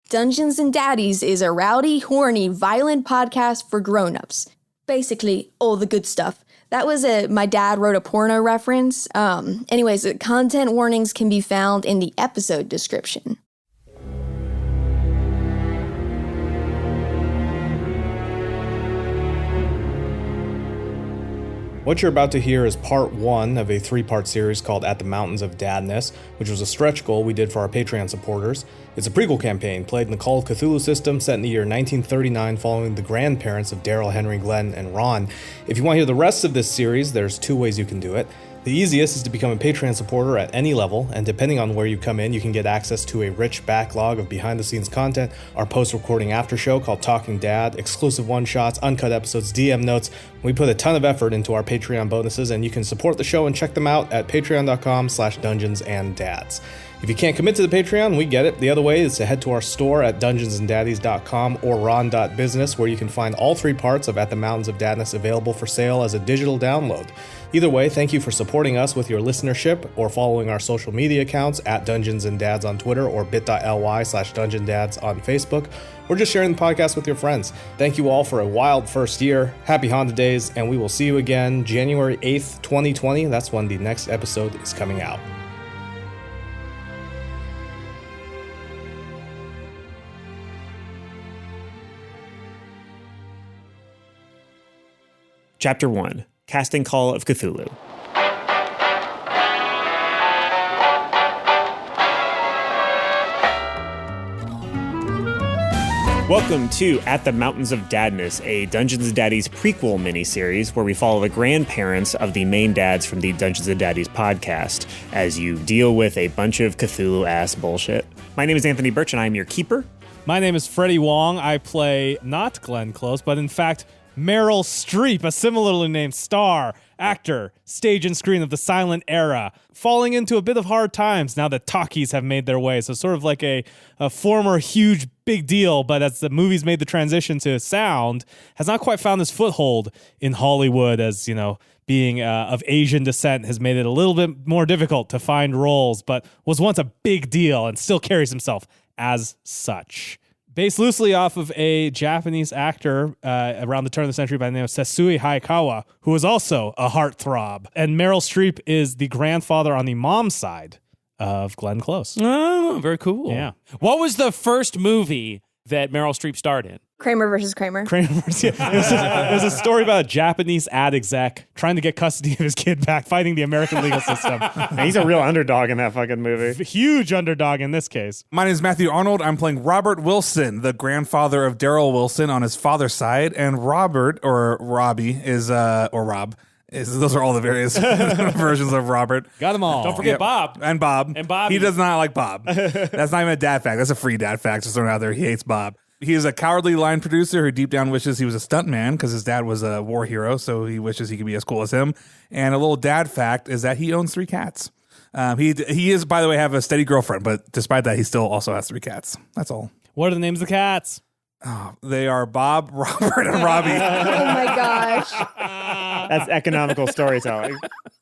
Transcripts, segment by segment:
Dungeons and Daddies is a rowdy, horny, violent podcast for grown-ups. Basically, all the good stuff. That was my dad wrote a porno reference. Anyways, content warnings can be found in the episode description. What you're about to hear is part one of a three-part series called At the Mountains of Dadness, which was a stretch goal we did for our Patreon supporters. It's a prequel campaign played in the Call of Cthulhu system set in the year 1939 following the grandparents of Darryl, Henry, Glenn, and Ron. If you want to hear the rest of this series, there's two ways you can do it. The easiest is to become a Patreon supporter at any level, and depending on where you come in, you can get access to a rich backlog of behind-the-scenes content, our post-recording after show called Talking Dad, exclusive one-shots, uncut episodes, DM notes. We put a ton of effort into our Patreon bonuses, and you can support the show and check them out at patreon.com/dungeonsanddads. If you can't commit to the Patreon, we get it. The other way is to head to our store at dungeonsanddaddies.com or ron.business, where you can find all three parts of At the Mountains of Dadness available for sale as a digital download. Either way, thank you for supporting us with your listenership or following our social media accounts at Dungeons and Dads on Twitter or bit.ly/DungeonDads on Facebook, or just sharing the podcast with your friends. Thank you all for a wild first year. Happy Honda Days, and we will see you again January 8th, 2020. That's when the next episode is coming out. Chapter 1, Casting Call of Cthulhu. Welcome to At the Mountains of Dadness, a Dungeons and Daddies prequel miniseries where we follow the grandparents of the main dads from the Dungeons and Daddies podcast as you deal with a bunch of Cthulhu-ass bullshit. My name is Anthony Burch, and I am your keeper. My name is Freddie Wong. I play not Glenn Close, but in fact, Meryl Streep, a similarly named star, actor, stage and screen of the silent era, falling into a bit of hard times now that talkies have made their way. So sort of like a former huge big deal, but as the movie's made the transition to sound, has not quite found his foothold in Hollywood, as, you know, being of Asian descent has made it a little bit more difficult to find roles, but was once a big deal and still carries himself as such. Based loosely off of a Japanese actor around the turn of the century by the name of Sessue Hayakawa, who was also a heartthrob. And Meryl Streep is the grandfather on the mom's side of Glenn Close. Oh, very cool. Yeah. What was the first movie that Meryl Streep starred in? Kramer versus Kramer. It was a story about a Japanese ad exec trying to get custody of his kid back, fighting the American legal system. He's a real underdog in that fucking movie. Huge underdog in this case. My name is Matthew Arnold. I'm playing Robert Wilson, the grandfather of Darryl Wilson on his father's side, and Robert, or Robbie, is or Rob. Those are all the various versions of Robert. Got them all. Don't forget Bob. And Bob. And Bobby. He does not like Bob. That's not even a dad fact. That's a free dad fact just thrown out there. He hates Bob. He is a cowardly line producer who deep down wishes he was a stuntman because his dad was a war hero, so he wishes he could be as cool as him. And a little dad fact is that he owns 3 cats. He is, by the way, have a steady girlfriend, but despite that, he still also has 3 cats. That's all. What are the names of the cats? Oh, they are Bob, Robert, and Robbie. Oh my gosh. That's economical storytelling.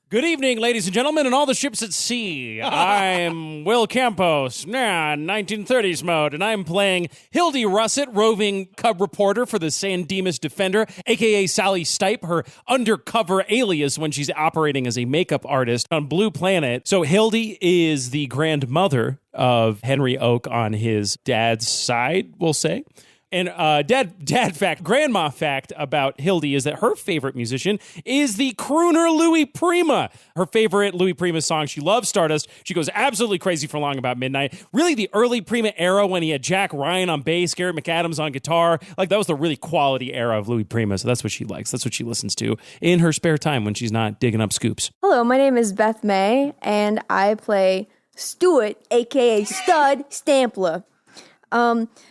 Good evening, ladies and gentlemen, and all the ships at sea. I'm Will Campos, 1930s mode, and I'm playing Hildy Russet, roving cub reporter for the San Dimas Defender, a.k.a. Sally Stipe, her undercover alias when she's operating as a makeup artist on Blue Planet. So Hildy is the grandmother of Henry Oak on his dad's side, we'll say. And dad fact, grandma fact about Hildy is that her favorite musician is the crooner Louis Prima. Her favorite Louis Prima song, she loves Stardust. She goes absolutely crazy for Long About Midnight. Really the early Prima era when he had Jack Ryan on bass, Garrett McAdams on guitar. Like that was the really quality era of Louis Prima. So that's what she likes. That's what she listens to in her spare time when she's not digging up scoops. Hello, my name is Beth May, and I play Stuart, aka Stud Stampler.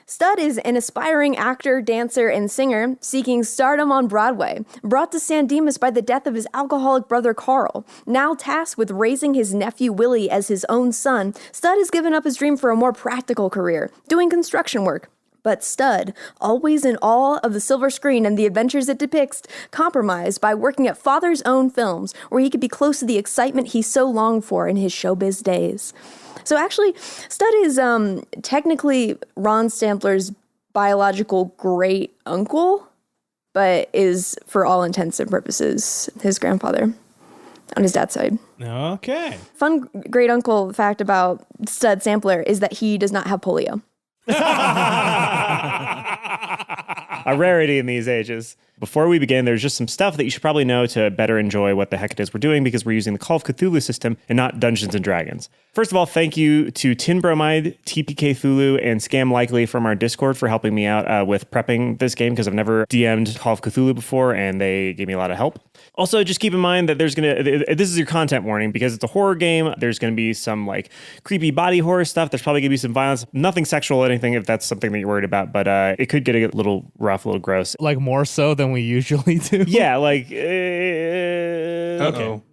Stud is an aspiring actor, dancer, and singer seeking stardom on Broadway, brought to San Dimas by the death of his alcoholic brother Carl. Now tasked with raising his nephew Willie as his own son, Stud has given up his dream for a more practical career, doing construction work. But Stud, always in awe of the silver screen and the adventures it depicts, compromised by working at Father's Own Films, where he could be close to the excitement he so longed for in his showbiz days. So actually, Stud is technically Ron Stampler's biological great uncle, but is, for all intents and purposes, his grandfather on his dad's side. Okay. Fun great uncle fact about Stud Stampler is that he does not have polio. A rarity in these ages. Before we begin, there's just some stuff that you should probably know to better enjoy what the heck it is we're doing, because we're using the Call of Cthulhu system and not Dungeons and Dragons. First of all, thank you to Tin Bromide, TPK Cthulhu, and Scam Likely from our Discord for helping me out with prepping this game, because I've never DM'd Call of Cthulhu before, and they gave me a lot of help. Also, just keep in mind that this is your content warning, because it's a horror game. There's going to be some like creepy body horror stuff. There's probably going to be some violence. Nothing sexual or anything if that's something that you're worried about, but it could get a little rough, a little gross. Like more so than we usually do. Yeah, like Uh-oh.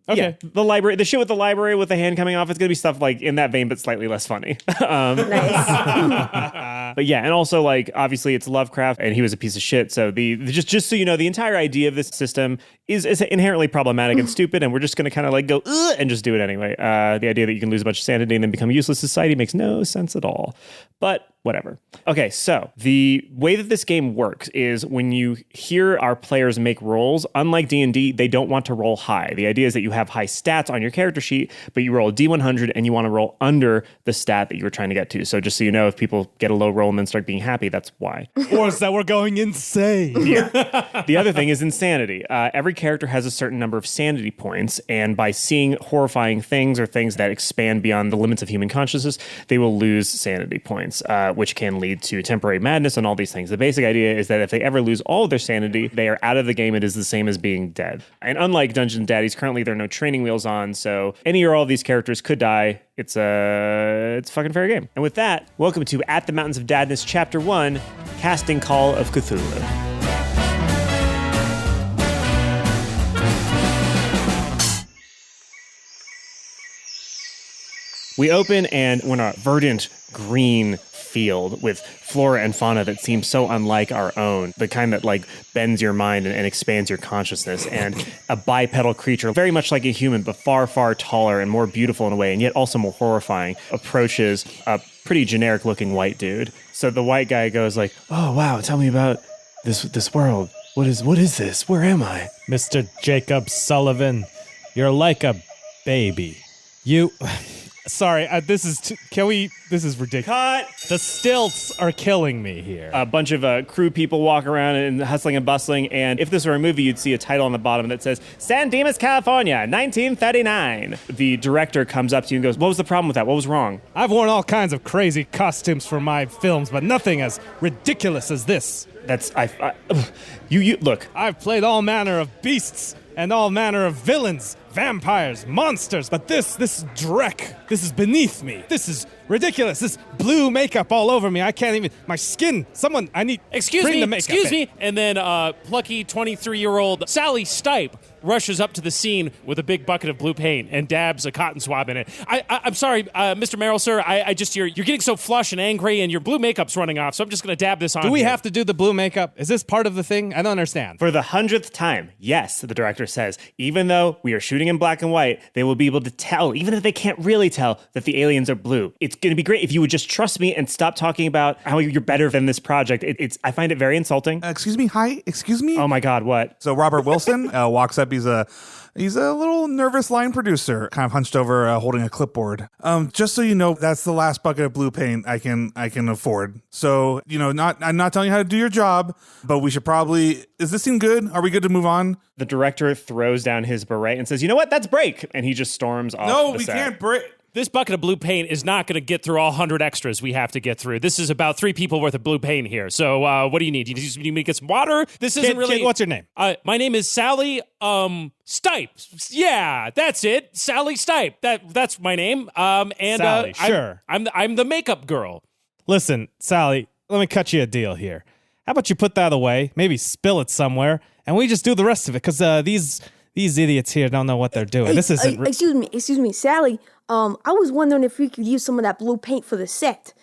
Okay. Yeah, the library, the shit with the library with the hand coming off, it's gonna be stuff like in that vein, but slightly less funny. Nice. But yeah, and also like obviously it's Lovecraft, and he was a piece of shit. So just so you know, the entire idea of this system is inherently problematic and stupid, and we're just gonna kind of like go and just do it anyway. The idea that you can lose a bunch of sanity and then become a useless society makes no sense at all. But whatever. Okay, so the way that this game works is when you hear our players make rolls, unlike D&D, they don't want to roll high. The idea is that you have high stats on your character sheet, but you roll a D100 and you want to roll under the stat that you were trying to get to. So just so you know, if people get a low roll and then start being happy, that's why. Or is that we're going insane? Yeah. The other thing is insanity. Every character has a certain number of sanity points, and by seeing horrifying things or things that expand beyond the limits of human consciousness, they will lose sanity points, which can lead to temporary madness and all these things. The basic idea is that if they ever lose all of their sanity, they are out of the game. It is the same as being dead. And unlike Dungeon Daddies, currently there are no training wheels on, so any or all of these characters could die. It's a fucking fair game. And with that, welcome to At the Mountains of Dadness, Chapter 1, Casting Call of Cthulhu. We open and we're in a verdant green field with flora and fauna that seems so unlike our own, the kind that like bends your mind and expands your consciousness, and a bipedal creature very much like a human but far, far taller and more beautiful in a way, and yet also more horrifying, approaches a pretty generic looking white dude. So the white guy goes like, "Oh wow, tell me about this world. What is this? Where am I?" Mr. Jacob Sullivan, you're like a baby. Sorry, this is ridiculous. Cut! The stilts are killing me here. A bunch of crew people walk around and hustling and bustling, and if this were a movie, you'd see a title on the bottom that says, San Dimas, California, 1939. The director comes up to you and goes, "What was the problem with that? What was wrong?" I've worn all kinds of crazy costumes for my films, but nothing as ridiculous as this. You look. I've played all manner of beasts and all manner of villains, vampires, monsters, but this dreck, this is beneath me. This is ridiculous. This blue makeup all over me. I can't even, my skin, Excuse me. And then plucky 23-year-old Sally Stipe rushes up to the scene with a big bucket of blue paint and dabs a cotton swab in it. I'm sorry, Mr. Merrill, sir. You're getting so flush and angry, and your blue makeup's running off, so I'm just going to dab this on. Do we here. have to do the blue makeup? Is this part of the thing? I don't understand. For the 100th time, yes, the director says, even though we are shooting in black and white, they will be able to tell, even if they can't really tell, that the aliens are blue. It's going to be great if you would just trust me and stop talking about how you're better than this project. I find it very insulting. Excuse me? Hi? Excuse me? Oh my God, what? So Robert Wilson walks up. He's a little nervous line producer, kind of hunched over, holding a clipboard. Just so you know, that's the last bucket of blue paint I can afford. So, I'm not telling you how to do your job, but we should probably, is this scene good? Are we good to move on? The director throws down his beret and says, "You know what? That's break." And he just storms off. No, the we set. can't break. This bucket of blue paint is not going to get through all 100 extras we have to get through. This is about 3 people worth of blue paint here. So what do you need? You need me to get some water? This isn't really... Kid, what's your name? My name is Sally Stipe. Yeah, that's it. Sally Stipe. That's my name. Sally, sure. I'm the makeup girl. Listen, Sally, let me cut you a deal here. How about you put that away, maybe spill it somewhere, and we just do the rest of it, because these idiots here don't know what they're doing. Hey, this isn't... excuse me, Sally. I was wondering if we could use some of that blue paint for the set.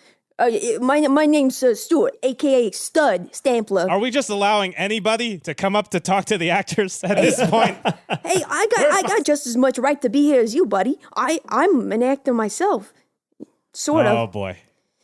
My name's Stuart, a.k.a. Stud Stampler. Are we just allowing anybody to come up to talk to the actors at this point? Hey, I got just as much right to be here as you, buddy. I'm an actor myself. Sort of. Oh, boy.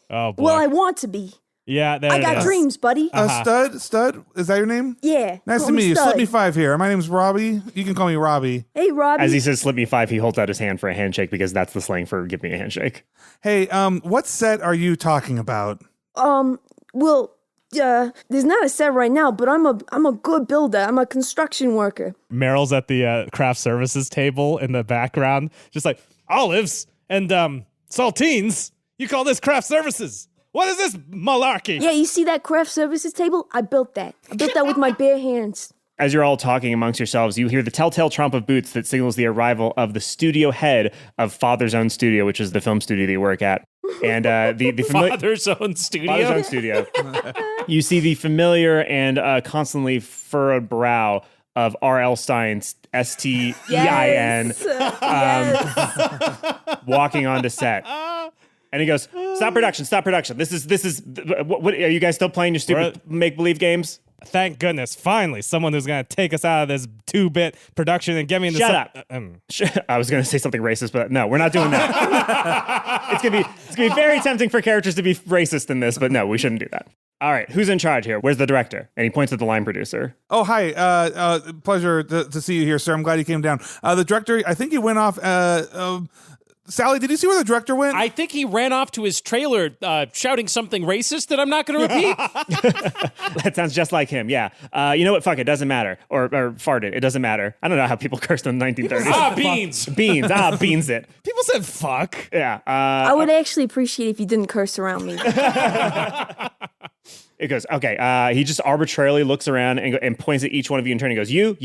Oh, boy. Well, I want to be. Yeah, there I it got is. dreams, buddy. Stud, is that your name? Yeah. Nice call to meet you. Stud. Slip me 5 here. My name's Robbie. You can call me Robbie. Hey, Robbie. As he says, slip me 5, he holds out his hand for a handshake because that's the slang for give me a handshake. Hey, what set are you talking about? Well, there's not a set right now, but I'm a good builder. I'm a construction worker. Meryl's at the craft services table in the background, just like, olives and saltines? You call this craft services? What is this malarkey? Yeah, you see that craft services table? I built that. I built that with my bare hands. As you're all talking amongst yourselves, you hear the telltale trump of boots that signals the arrival of the studio head of Father's Own Studio, which is the film studio they work at. And the Father's Own studio. Father's Own Studio. You see the familiar and constantly furrowed brow of R.L. Stein's S-T-E-I-N Yes. walking onto set. And he goes, stop production. This is what are you guys still playing your stupid make-believe games? Thank goodness, finally, someone who's going to take us out of this 2-bit production and get me into Shut up. I was going to say something racist, but no, we're not doing that. It's gonna be very tempting for characters to be racist in this, but no, we shouldn't do that. All right, who's in charge here? Where's the director? And he points at the line producer. Oh, hi. Pleasure to see you here, sir. I'm glad you came down. The director, I think he went off. Sally, did you see where the director went? I think he ran off to his trailer shouting something racist that I'm not going to repeat. That sounds just like him, yeah. You know what? Fuck it, doesn't matter. Or farted, it doesn't matter. I don't know how people cursed in the 1930s. Beans. Beans it. People said fuck. Yeah. I would actually appreciate if you didn't curse around me. It goes, okay. He just arbitrarily looks around and points at each one of you in turn. He goes, you,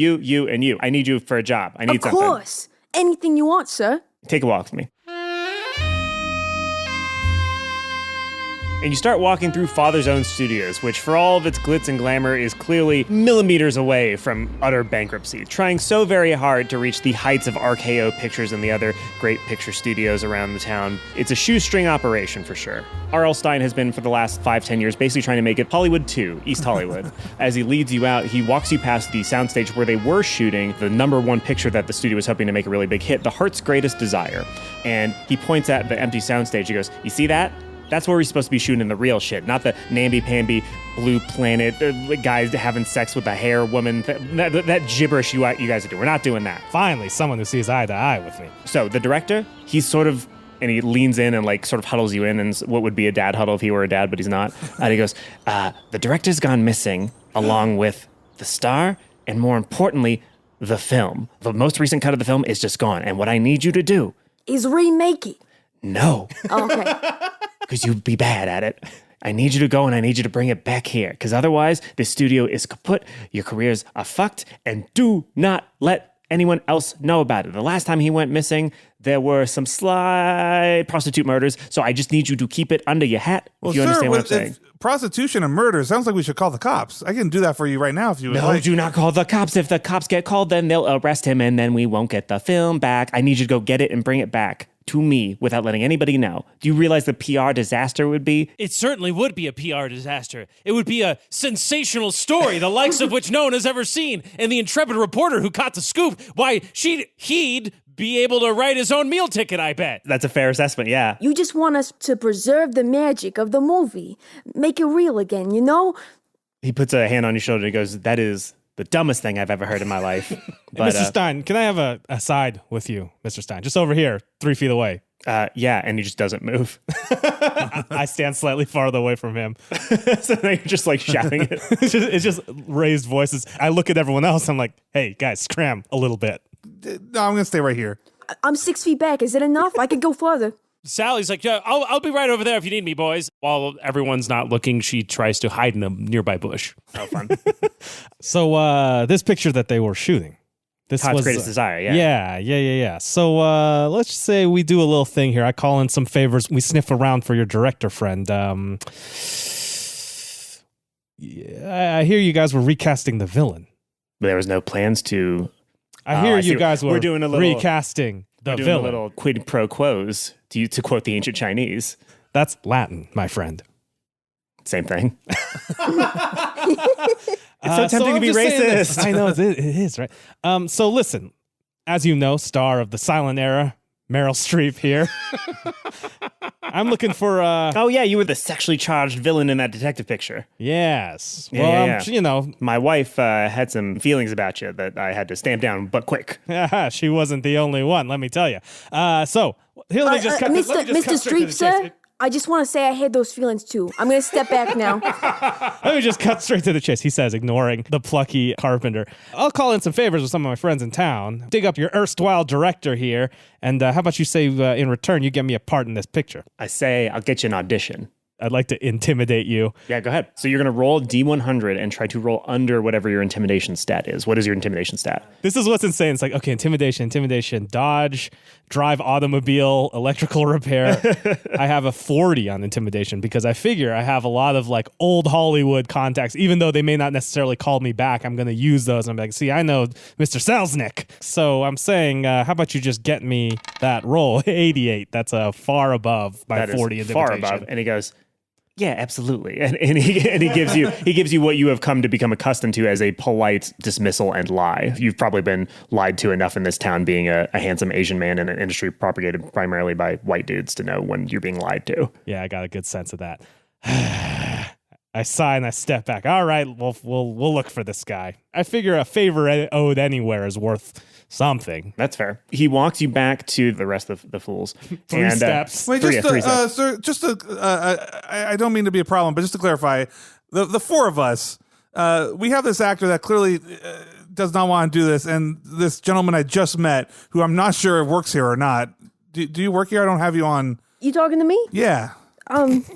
and you. I need you for a job. I need Of something. course. Anything you want, sir. Take a walk with me. And you start walking through Father's Own Studios, which for all of its glitz and glamour is clearly millimeters away from utter bankruptcy, trying so very hard to reach the heights of RKO Pictures and the other great picture studios around the town. It's a shoestring operation for sure. R.L. Stine has been for the last 5-10 years basically trying to make it Hollywood 2, East Hollywood. As he leads you out, he walks you past the soundstage where they were shooting the #1 picture that the studio was hoping to make a really big hit, The Heart's Greatest Desire. And he points at the empty soundstage. He goes, you see that? That's where we're supposed to be shooting the real shit, not the namby-pamby blue planet guys having sex with a hair woman. That gibberish you guys are doing. We're not doing that. Finally, someone who sees eye to eye with me. So the director, he's sort of, and he leans in and like sort of huddles you in, and what would be a dad huddle if he were a dad, but he's not. And he goes, the director's gone missing along with the star, and more importantly, the film. The most recent cut of the film is just gone. And what I need you to do Is remake it. No. Oh, okay. Because you'd be bad at it. I need you to go and I need you to bring it back here. Because otherwise, this studio is kaput, your careers are fucked, and do not let anyone else know about it. The last time he went missing, there were some sly prostitute murders, so I just need you to keep it under your hat, if you understand what I'm saying. Prostitution and murder sounds like we should call the cops. I can do that for you right now if you would No, like. do not call the cops. If the cops get called, then they'll arrest him, and then we won't get the film back. I need you to go get it and bring it back to me without letting anybody know. Do you realize the PR disaster would be? It certainly would be a PR disaster. It would be a sensational story, the likes of which no one has ever seen. And the intrepid reporter who caught the scoop, why, he'd be able to write his own meal ticket, I bet. That's a fair assessment, yeah. You just want us to preserve the magic of the movie. Make it real again, you know? He puts a hand on your shoulder and goes, that is the dumbest thing I've ever heard in my life. But, Mr. Stein, can I have a side with you, Mr. Stein? Just over here, 3 feet away. yeah, and he just doesn't move. I stand slightly farther away from him. So now you're just like shouting it. It's just raised voices. I look at everyone else. I'm like, hey, guys, scram a little bit. No, I'm going to stay right here. I'm 6 feet back. Is it enough? I could go farther. Sally's like, yeah, I'll be right over there if you need me, boys. While everyone's not looking, she tries to hide in a nearby bush. Oh, fun. So this picture that they were shooting. This Todd's was Greatest Desire, yeah. Yeah. So let's just say we do a little thing here. I call in some favors. We sniff around for your director friend. I hear you guys were recasting the villain. There was no plans to... I hear I you see. guys were We're doing a little- recasting the doing villain. a little quid pro quos, to quote the ancient Chinese. That's Latin, my friend. Same thing. It's so tempting to I'm be just saying racist. that- I know, it is, right? So listen, as you know, star of the silent era, Meryl Streep here. I'm looking for Oh, yeah, you were the sexually charged villain in that detective picture. yes. Yeah, Well, yeah, yeah. you know, My wife had some feelings about you that I had to stamp down, but quick. she wasn't the only one, let me tell you. So here, let me just cut. let me just Mr. cut straight to Streep, the sir, chase. I just want to say I had those feelings too. I'm going to step back now. Let me just cut straight to the chase, he says, ignoring the plucky carpenter. I'll call in some favors with some of my friends in town, dig up your erstwhile director here, and how about you say in return you get me a part in this picture? I say, I'll get you an audition. I'd like to intimidate you. Yeah, go ahead. So you're going to roll D100 and try to roll under whatever your intimidation stat is. What is your intimidation stat? This is what's insane. It's like, okay, intimidation, dodge, drive automobile, electrical repair. I have a 40 on intimidation because I figure I have a lot of like old Hollywood contacts, even though they may not necessarily call me back. I'm going to use those. I'm like, see, I know Mr. Selznick. So I'm saying, how about you just get me that roll? 88. That's far above my That is 40 intimidation. far above. And he goes, yeah, absolutely. And he gives you what you have come to become accustomed to as a polite dismissal and lie. You've probably been lied to enough in this town, being a handsome Asian man in an industry propagated primarily by white dudes, to know when you're being lied to. Yeah, I got a good sense of that. I sigh and I step back. All right, we'll look for this guy. I figure a favor owed anywhere is worth something. That's fair. He walks you back to the rest of the fools. Three steps. Wait, Three just steps. sir, I don't mean to be a problem, but just to clarify, the four of us, we have this actor that clearly does not want to do this, and this gentleman I just met, who I'm not sure works here or not. Do you work here? I don't have you on. You talking to me? Yeah.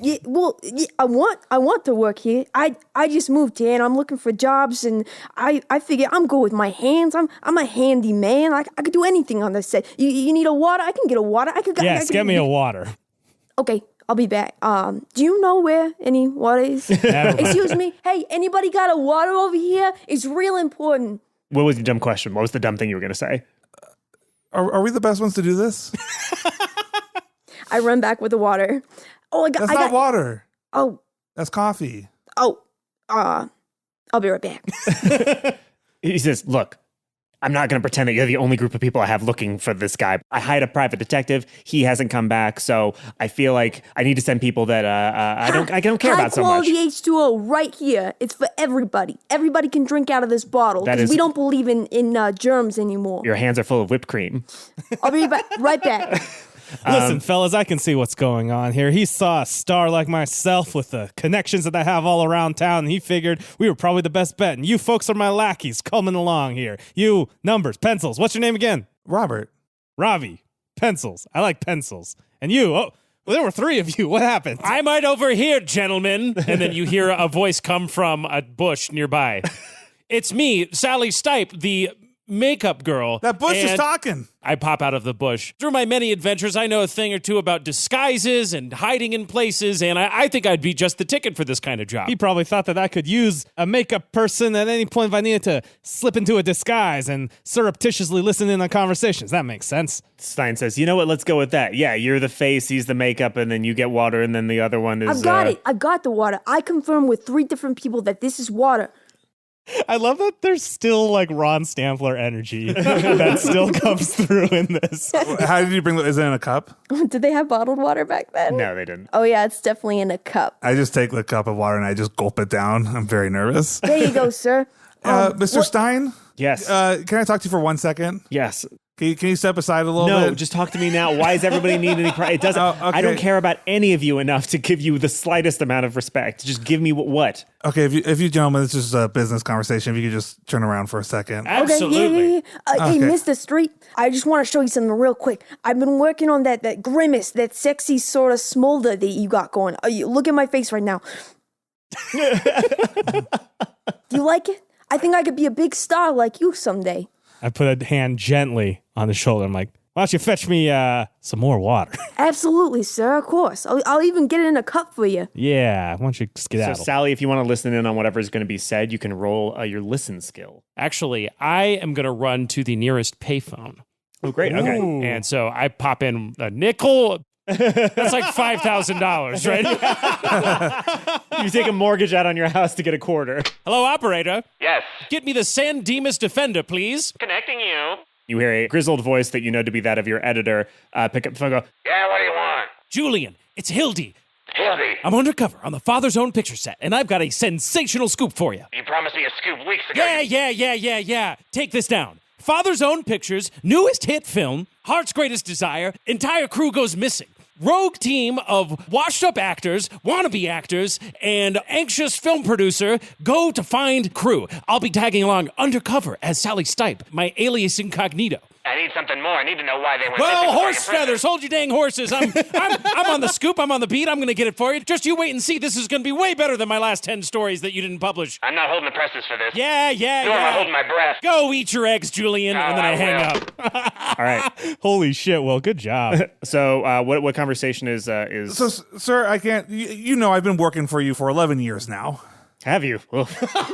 Yeah, well, yeah, I want to work here. I just moved here and I'm looking for jobs, and I figure I'm good with my hands. I'm a handy man. I could do anything on this set. You need a water? I can get a water. Yes, get me a water. Okay, I'll be back. Do you know where any water is? Excuse me. Hey, anybody got a water over here? It's real important. What was your dumb question? What was the dumb thing you were going to say? Are we the best ones to do this? I run back with the water. Oh, That's not water. Oh, That's coffee. I'll be right back. He says, look, I'm not going to pretend that you're the only group of people I have looking for this guy. I hired a private detective. He hasn't come back, so I feel like I need to send people that I don't care about so much. High quality H2O right here. It's for everybody. Everybody can drink out of this bottle That because is- we don't believe in germs anymore. Your hands are full of whipped cream. I'll be right back. Listen, fellas, I can see what's going on here. He saw a star like myself with the connections that I have all around town, and he figured we were probably the best bet. And you folks are my lackeys coming along here. You, numbers, pencils. What's your name again? Robert. Ravi. Pencils. I like pencils. And you, well, there were three of you. What happened? I might overhear, gentlemen. And then you hear a voice come from a bush nearby. It's me, Sally Stipe, the makeup girl. That bush is And talking. I pop out of the bush. Through my many adventures, I know a thing or two about disguises and hiding in places, and I think I'd be just the ticket for this kind of job. He probably thought that I could use a makeup person at any point if I needed to slip into a disguise and surreptitiously listen in on conversations. That makes sense. Stein says, you know what? Let's go with that. Yeah, you're the face, he's the makeup, and then you get water, and then the other one is... I've got it. I've got the water. I confirm with 3 different people that this is water. I love that there's still like Ron Stampler energy that still comes through in this. How did you bring? Is it in a cup? Did they have bottled water back then? No, they didn't. Oh yeah, it's definitely in a cup. I just take the cup of water and I just gulp it down. I'm very nervous. There you go, sir. Mr. Stein? Yes. Can I talk to you for 1 second? Yes. Can you step aside a little No, bit? just talk to me now. Why does everybody need any... It doesn't... Oh, okay. I don't care about any of you enough to give you the slightest amount of respect. Just give me what? Okay, if you gentlemen, this is a business conversation. If you could just turn around for a second. Absolutely. Okay, yeah. Hey, Okay. Mr. Street, I just want to show you something real quick. I've been working on that grimace, that sexy sort of smolder that you got going. Look at my face right now. Do you like it? I think I could be a big star like you someday. I put a hand gently on the shoulder. I'm like, why don't you fetch me some more water? Absolutely, sir, of course. I'll even get it in a cup for you. Yeah, why don't you So, skedaddle? Sally, if you want to listen in on whatever is going to be said, you can roll your listen skill. Actually, I am going to run to the nearest payphone. Oh, great. Okay. Ooh. And so I pop in a nickel, That's like $5,000, right? You take a mortgage out on your house to get a quarter. Hello, operator. Yes. Get me the San Dimas Defender, please. Connecting you. You hear a grizzled voice that you know to be that of your editor pick up the phone and go, Yeah, what do you want? Julian, it's Hildy. Hildy, I'm undercover on the Father's Own picture set, and I've got a sensational scoop for you. you promised me a scoop weeks ago. Yeah. Take this down. Father's Own Pictures, newest hit film, Heart's Greatest Desire, entire crew goes missing. Rogue team of washed-up actors, wannabe actors, and anxious film producer go to find crew. I'll be tagging along undercover as Sally Stipe, my alias incognito. I need something more. I need to know why they went Well, missing. horse feathers, hold your dang horses. I'm on the scoop. I'm on the beat. I'm going to get it for you. Just you wait and see. This is going to be way better than my last 10 stories that you didn't publish. I'm not holding the presses for this. Yeah. Nor am I holding my breath. Go eat your eggs, Julian, and then I hang will. up. all right. Holy shit, Will, good job. So what conversation is So, sir, I can't. You know, I've been working for you for 11 years now. have you? Well,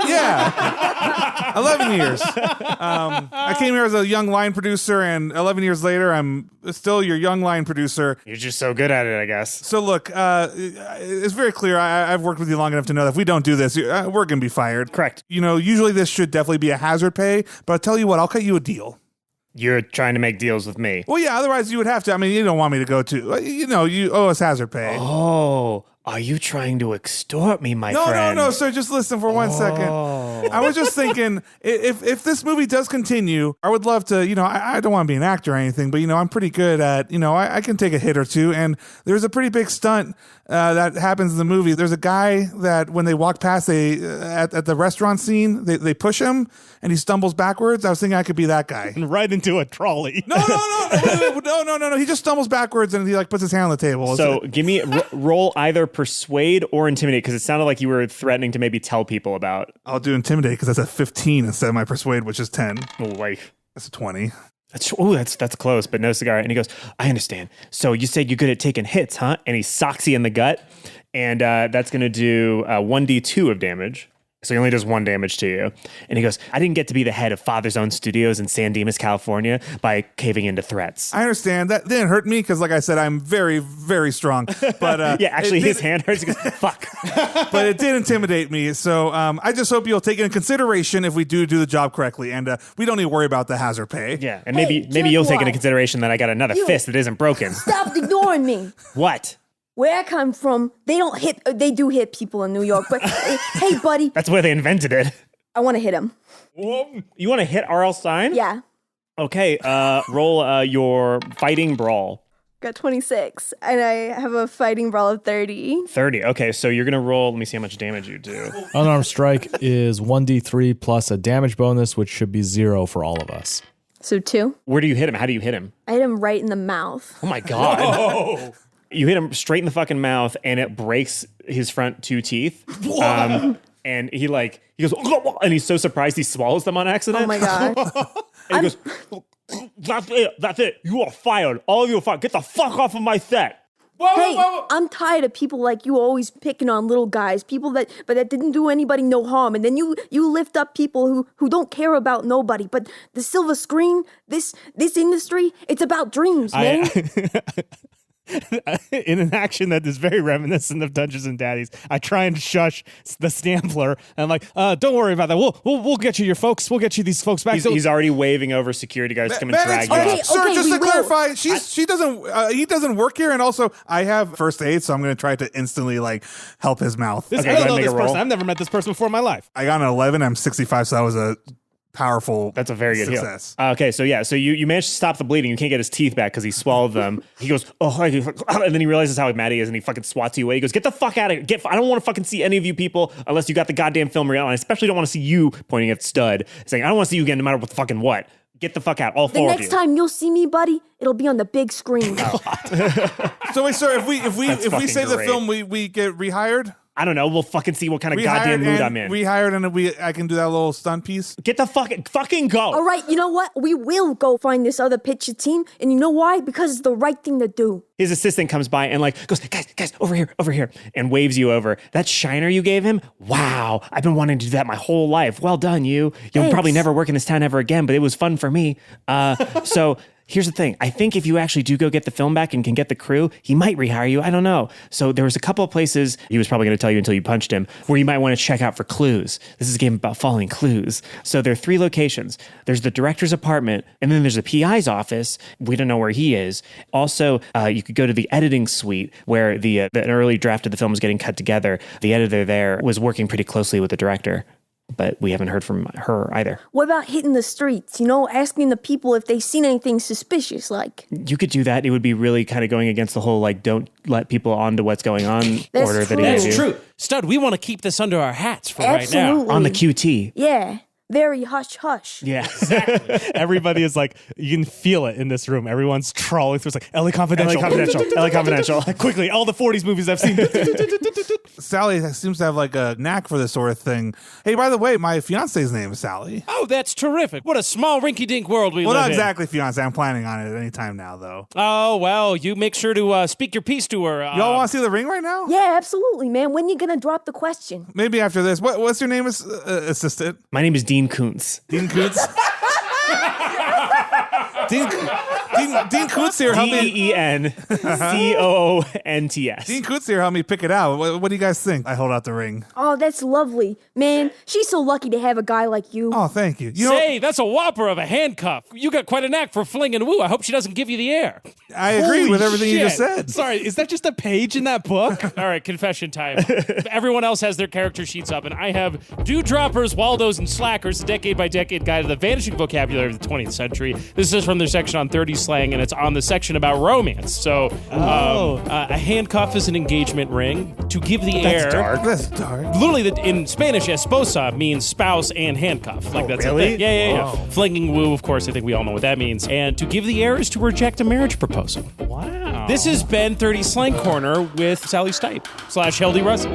Yeah, 11 years. I came here as a young line producer, and 11 years later, I'm still your young line producer. you're just so good at it, I guess. So look, it's very clear. I've worked with you long enough to know that if we don't do this, we're gonna be fired. Correct. You know, usually this should definitely be a hazard pay, but I'll tell you what, I'll cut you a deal. You're trying to make deals with me. Well, yeah, otherwise you would have to. I mean, you don't want me to go to. You know, you owe us hazard pay. Oh, are you trying to extort me, my No, friend? no, sir. Just listen for 1 second. I was just thinking, if this movie does continue, I would love to, you know, I don't want to be an actor or anything, but, you know, I'm pretty good at, you know, I can take a hit or two. And there's a pretty big stunt that happens in the movie. There's a guy that when they walk past, at the restaurant scene, they push him and he stumbles backwards. I was thinking I could be that guy. Right into a trolley. No. He just stumbles backwards and he like puts his hand on the table. So give me roll either persuade or intimidate, because it sounded like you were threatening to maybe tell people about. I'll do intimidate because that's a 15 instead of my persuade, which is 10. Oh, wait. That's a 20. That's close, but no cigar. And he goes, I understand. So you said you're good at taking hits, huh? And he socks you in the gut, and that's going to do 1d2 of damage. So he only does 1 damage to you. And he goes, I didn't get to be the head of Father's Own Studios in San Dimas, California by caving into threats. I understand. That didn't hurt me because, like I said, I'm very, very strong. But Yeah, actually, his hand hurts. He goes, fuck. But it did intimidate me. So I just hope you'll take it in consideration if we do the job correctly. And we don't need to worry about the hazard pay. Yeah, and maybe you'll take into consideration that I got another fist that isn't broken. Stop ignoring me. What? Where I come from, they do hit people in New York, but hey, buddy, That's where they invented it. I want to hit him. You want to hit R.L. Stein? Yeah. Okay, roll your fighting brawl. Got 26, and I have a fighting brawl of 30. 30. Okay, so you're going to roll. Let me see how much damage you do. Unarmed strike is 1d3 plus a damage bonus, which should be 0 for all of us. So 2. Where do you hit him? How do you hit him? I hit him right in the mouth. Oh my God. You hit him straight in the fucking mouth, and it breaks his front 2 teeth. And he goes, and he's so surprised he swallows them on accident. Oh my God. And he goes, that's it. You are fired. All of you are fired. Get the fuck off of my set. Hey, I'm tired of people like you always picking on little guys, people that didn't do anybody no harm, and then you lift up people who don't care about nobody. But the silver screen, this industry, it's about dreams, man. In an action that is very reminiscent of Dungeons and Daddies, I try and shush the Stampler, and I'm like, don't worry about that. We'll get you your folks. We'll get you these folks back. He's already waving over security guards to come and drag you okay, off. Sir, just we to will. clarify, he doesn't work here, and also I have first aid, so I'm going to try to instantly help his mouth. I go don't ahead know and make this a roll. person. I've never met this person before in my life. I got an 11. I'm 65, so that was a powerful. That's a very good success. heal. Okay, so you managed to stop the bleeding. You can't get his teeth back because he swallowed them. He goes, and then he realizes how mad he is, and he fucking swats you away. He goes, get the fuck out of here. I don't want to fucking see any of you people unless you got the goddamn film reel. And I especially don't want to see you, pointing at Stud, saying, I don't want to see you again no matter what the fucking what. Get the fuck out, all The four of you. next time you'll see me, buddy, it'll be on the big screen. So wait, sir, if we fucking save the great. film, we get rehired. I don't know. We'll fucking see what kind of goddamn mood I'm in. Rehired, and I can do that little stunt piece. Get the fucking go. All right, you know what? We will go find this other pitcher team, and you know why? Because it's the right thing to do. His assistant comes by and goes, guys, over here, and waves you over. That shiner you gave him? Wow, I've been wanting to do that my whole life. Well done, you. You'll Thanks. probably never work in this town ever again, but it was fun for me. So Here's the thing. I think if you actually do go get the film back and can get the crew, he might rehire you. I don't know. So there was a couple of places, he was probably going to tell you until you punched him, where you might want to check out for clues. This is a game about following clues. So there are 3 locations. There's the director's apartment, and then there's a PI's office. We don't know where he is. Also, you could go to the editing suite where an early draft of the film was getting cut together. The editor there was working pretty closely with the director, but we haven't heard from her either. What about hitting the streets? Asking the people if they've seen anything suspicious, like. You could do that. It would be really kind of going against the whole, like, don't let people onto what's going on That's order that true. he gave That's you. true. Stud, we want to keep this under our hats for Absolutely. right now. On the QT. Yeah. Very hush hush. Yeah. Everybody is like, you can feel it in this room. Everyone's trawling through. It's like, LA Confidential. LA Confidential. Quickly, all the 40s movies I've seen. Sally seems to have like a knack for this sort of thing. Hey, by the way, my fiance's name is Sally. Oh, that's terrific. What a small rinky-dink world we Well, live not in. exactly fiance. I'm planning on it at any time now, though. Oh, well, you make sure to speak your piece to her. Y'all want to see the ring right now? Yeah, absolutely, man. When you gonna drop the question? Maybe after this. What's your name, assistant? My name is Dean Koontz. Dean Koontz? Dean Koontz here help me. DENCOONTS. Dean Koontz here help me pick it out. What do you guys think? I hold out the ring. Oh, that's lovely. Man, she's so lucky to have a guy like you. Oh, thank you. You know, Say, that's a whopper of a handcuff. You got quite a knack for fling and woo. I hope she doesn't give you the air. I agree with everything you just said. Sorry, is that just a page in that book? All right, confession time. Everyone else has their character sheets up, and I have Dewdroppers, Waldos, and Slackers, a decade-by-decade guide to the vanishing vocabulary of the 20th century. This is from their section on 30s slang, and it's on the section about romance. So, a handcuff is an engagement ring. To give the air... That's dark. Literally, in Spanish, esposa means spouse and handcuff. Like that's really? a thing. Yeah. Flinging woo, of course, I think we all know what that means. And to give the air is to reject a marriage proposal. Wow. This has been 30 Slang Corner with Sally Stipe / Hildy Russell.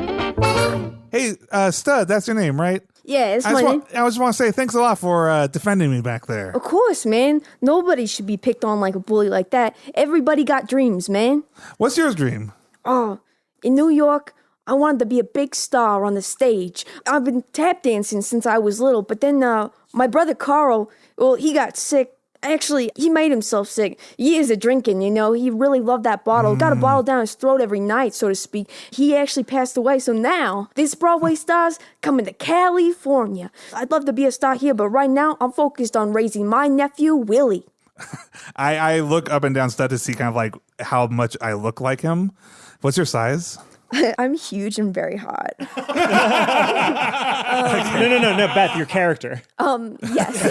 Hey, Stud, that's your name, right? Yeah, it's my name. I just want to say thanks a lot for defending me back there. Of course, man. Nobody should be picked on like a bully like that. Everybody got dreams, man. What's your dream? Oh, in New York, I wanted to be a big star on the stage. I've been tap dancing since I was little, but then my brother Carl, well, he got sick. Actually, he made himself sick. Years of drinking, He really loved that bottle. Got a bottle down his throat every night, so to speak. He actually passed away. So now, this Broadway star's coming to California. I'd love to be a star here, but right now, I'm focused on raising my nephew, Willie. I look up and down Stud to see kind of like how much I look like him. What's your size? I'm huge and very hot. No, Beth, your character. Yes.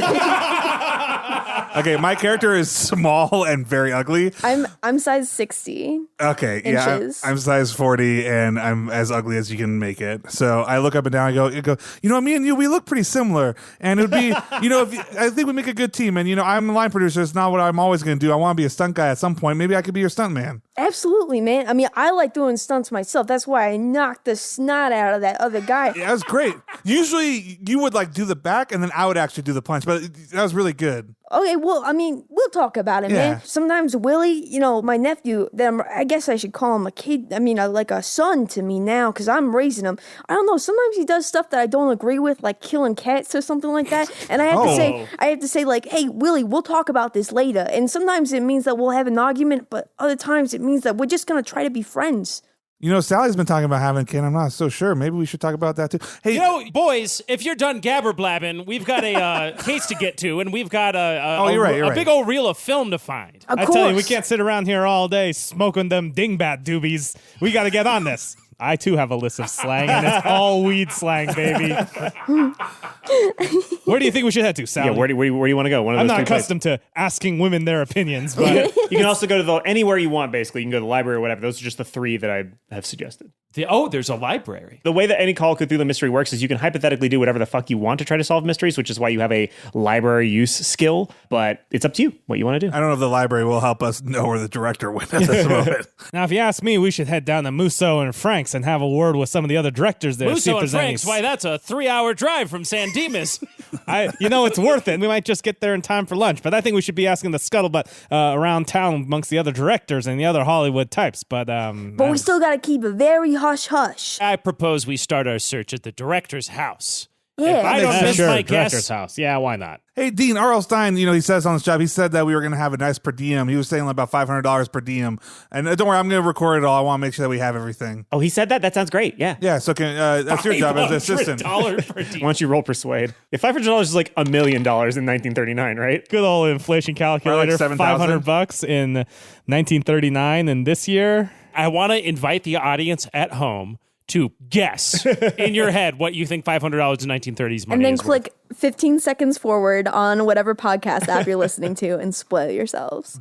Okay, my character is small and very ugly. I'm size 60. Okay, Inches. yeah, I'm size 40 and I'm as ugly as you can make it. So I look up and down. I go. Me and you, we look pretty similar. And it would be, I think we make a good team. And I'm a line producer. It's not what I'm always going to do. I want to be a stunt guy at some point. Maybe I could be your stunt man. Absolutely, man. I mean, I like doing stunts myself. That's why I knocked the snot out of that other guy. Yeah, that was great. Usually you would like do the back and then I would actually do the punch. But that was really good. Okay, well, I mean, we'll talk about it, Yeah. man. Sometimes Willie, my nephew, I guess I should call him a kid. I mean, like a son to me now because I'm raising him. I don't know. Sometimes he does stuff that I don't agree with, like killing cats or something like that. And I have to say, like, hey, Willie, we'll talk about this later. And sometimes it means that we'll have an argument, but other times it means that we're just going to try to be friends. Sally's been talking about having a kid. I'm not so sure. Maybe we should talk about that too. Hey, Boys, if you're done gabber blabbing, we've got a case to get to, and we've got you're right. big old reel of film to find. Of I course. tell you, we can't sit around here all day smoking them dingbat doobies. We got to get on this. I, too, have a list of slang, and it's all weed slang, baby. Where do you think we should head to, Sally? Yeah, where do you want to go? One of I'm those not three places. accustomed to asking women their opinions, but You can also go to anywhere you want, basically. You can go to the library or whatever. Those are just the 3 that I have suggested. There's a library. The way that any Call of Cthulhu mystery works is you can hypothetically do whatever the fuck you want to try to solve mysteries, which is why you have a library use skill, but it's up to you what you want to do. I don't know if the library will help us know where the director went at this moment. now, if you ask me, we should head down to Musso and Frank's and have a word with some of the other directors there. see if Musso and there's any Frank's, why, that's a 3-hour drive from San Dimas. it's worth it. We might just get there in time for lunch, but I think we should be asking the scuttlebutt around town amongst the other directors and the other Hollywood types. But we still got to keep it very hush-hush. I propose we start our search at the director's house. Yeah. If I don't miss sure, my director's guess, house. Yeah, why not? Hey, Dean, R.L. Stein, he says on his job, he said that we were going to have a nice per diem. He was saying about $500 per diem. And don't worry, I'm going to record it all. I want to make sure that we have everything. Oh, he said that? That sounds great. Yeah. Yeah, so that's your job as an assistant. $500 per diem. Why don't you roll persuade? If $500 is like $1 million in 1939, right? Good old inflation calculator. $7,000. $500 in 1939, and this year. I want to invite the audience at home to guess in your head what you think $500 in 1930s money And then is click 15 seconds forward on whatever podcast app you're listening to and spoil yourselves.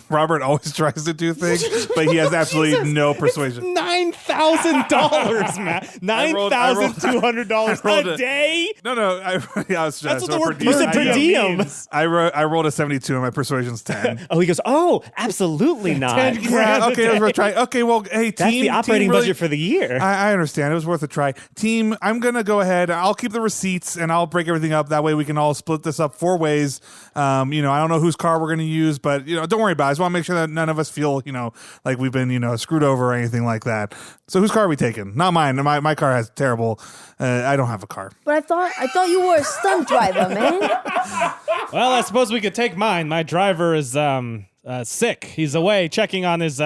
Robert always tries to do things, but he has absolutely no persuasion. $9,000, Matt. $9,200 a day? No, I was That's what the word You said per diem. I rolled a 72 and my persuasion's 10. Oh, he goes, oh, absolutely not. 10 grand a Okay, it was day. worth a try. Okay, well, hey, team. That's the operating team really- budget for the year. I understand. It was worth a try. Team, I'm going to go ahead. I'll keep the receipts and I'll break everything up. That way we can all split this up 4 ways. I don't know whose car we're going to use, but, don't worry about it. I just want to make sure that none of us feel, like we've been, screwed over or anything like that. So whose car are we taking? Not mine. My car has terrible. I don't have a car. But I thought you were a stunt driver, man. Well, I suppose we could take mine. My driver is sick. He's away checking on his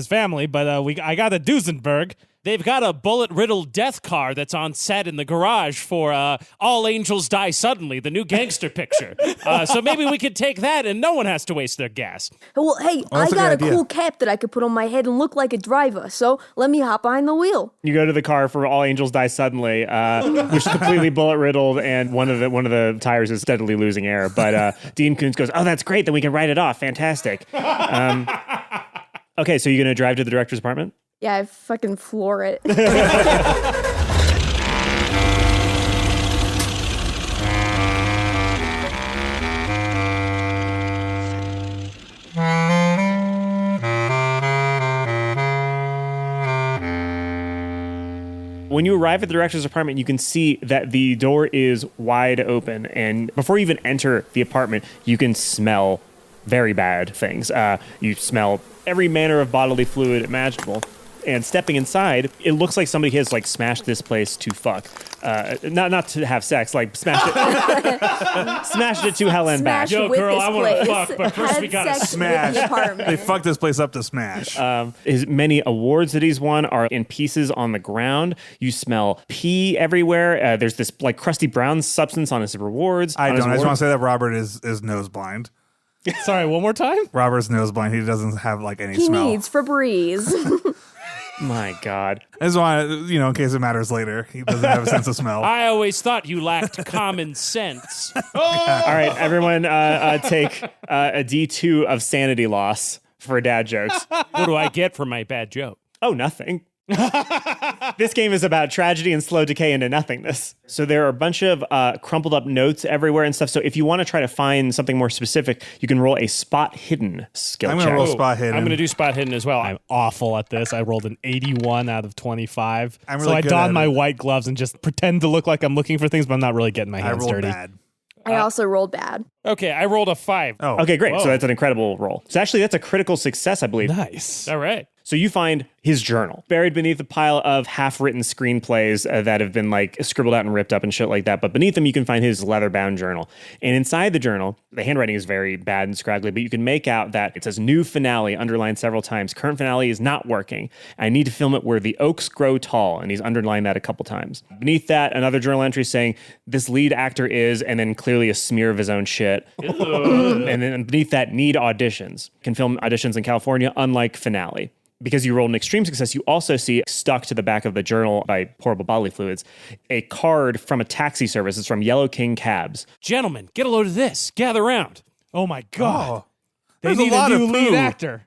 family, but I got a Duesenberg. They've got a bullet-riddled death car that's on set in the garage for All Angels Die Suddenly, the new gangster picture. So maybe we could take that and no one has to waste their gas. Well, hey, I that's a got a good idea. cool cap that I could put on my head and look like a driver, so let me hop behind the wheel. You go to the car for All Angels Die Suddenly, which is completely bullet riddled, and one of the tires is steadily losing air. But Dean Koontz goes, "Oh, that's great! Then we can write it off. Fantastic." Okay, so you're gonna drive to the director's apartment? Yeah, I fucking floor it. When you arrive at the director's apartment, you can see that the door is wide open, and before you even enter the apartment, you can smell very bad things. You smell every manner of bodily fluid imaginable. And stepping inside, it looks like somebody has smashed this place to fuck. Not to have sex, smashed it to hell and back. Yo, with girl, this I wanna place. fuck, but first Had we gotta sex with smash. the apartment. They fucked this place up to smash. His many awards that he's won are in pieces on the ground. You smell pee everywhere. There's this crusty brown substance on his rewards. I just want to say that Robert is nose blind. Sorry, one more time? Robert's nose blind. He doesn't have any He smell. needs Febreze. My God. I just want to, in case it matters later. He doesn't have a sense of smell. I always thought you lacked common sense. All right, everyone take a D2 of sanity loss for dad jokes. What do I get for my bad joke? Oh, nothing. This game is about tragedy and slow decay into nothingness. So there are a bunch of crumpled up notes everywhere and stuff. So if you want to try to find something more specific, you can roll a spot hidden skill I'm check. going to roll spot hidden. I'm going to do spot hidden as well. I'm awful at this. I rolled an 81 out of 25. I'm so really I good don at my it. white gloves and just pretend to look like I'm looking for things, but I'm not really getting my I hands rolled dirty. bad. I also rolled bad. Okay, I rolled a 5. Oh, Okay, great. Whoa. So that's an incredible roll. So actually, that's a critical success, I believe. Nice. All right. So you find his journal buried beneath a pile of half-written screenplays that have been scribbled out and ripped up and shit like that. But beneath them, you can find his leather-bound journal. And inside the journal, the handwriting is very bad and scraggly, but you can make out that it says new finale underlined several times. Current finale is not working. I need to film it where the oaks grow tall. And he's underlined that a couple times. Beneath that, another journal entry saying this lead actor is, and then clearly a smear of his own shit. And then beneath that, need auditions. Can film auditions in California, unlike finale. Because you rolled an extreme success, you also see stuck to the back of the journal by horrible bodily fluids a card from a taxi service. It's from Yellow King Cabs. Gentlemen, get a load of this. Gather round. Oh my God. Oh. They There's a need lot a new of lead poo. actor.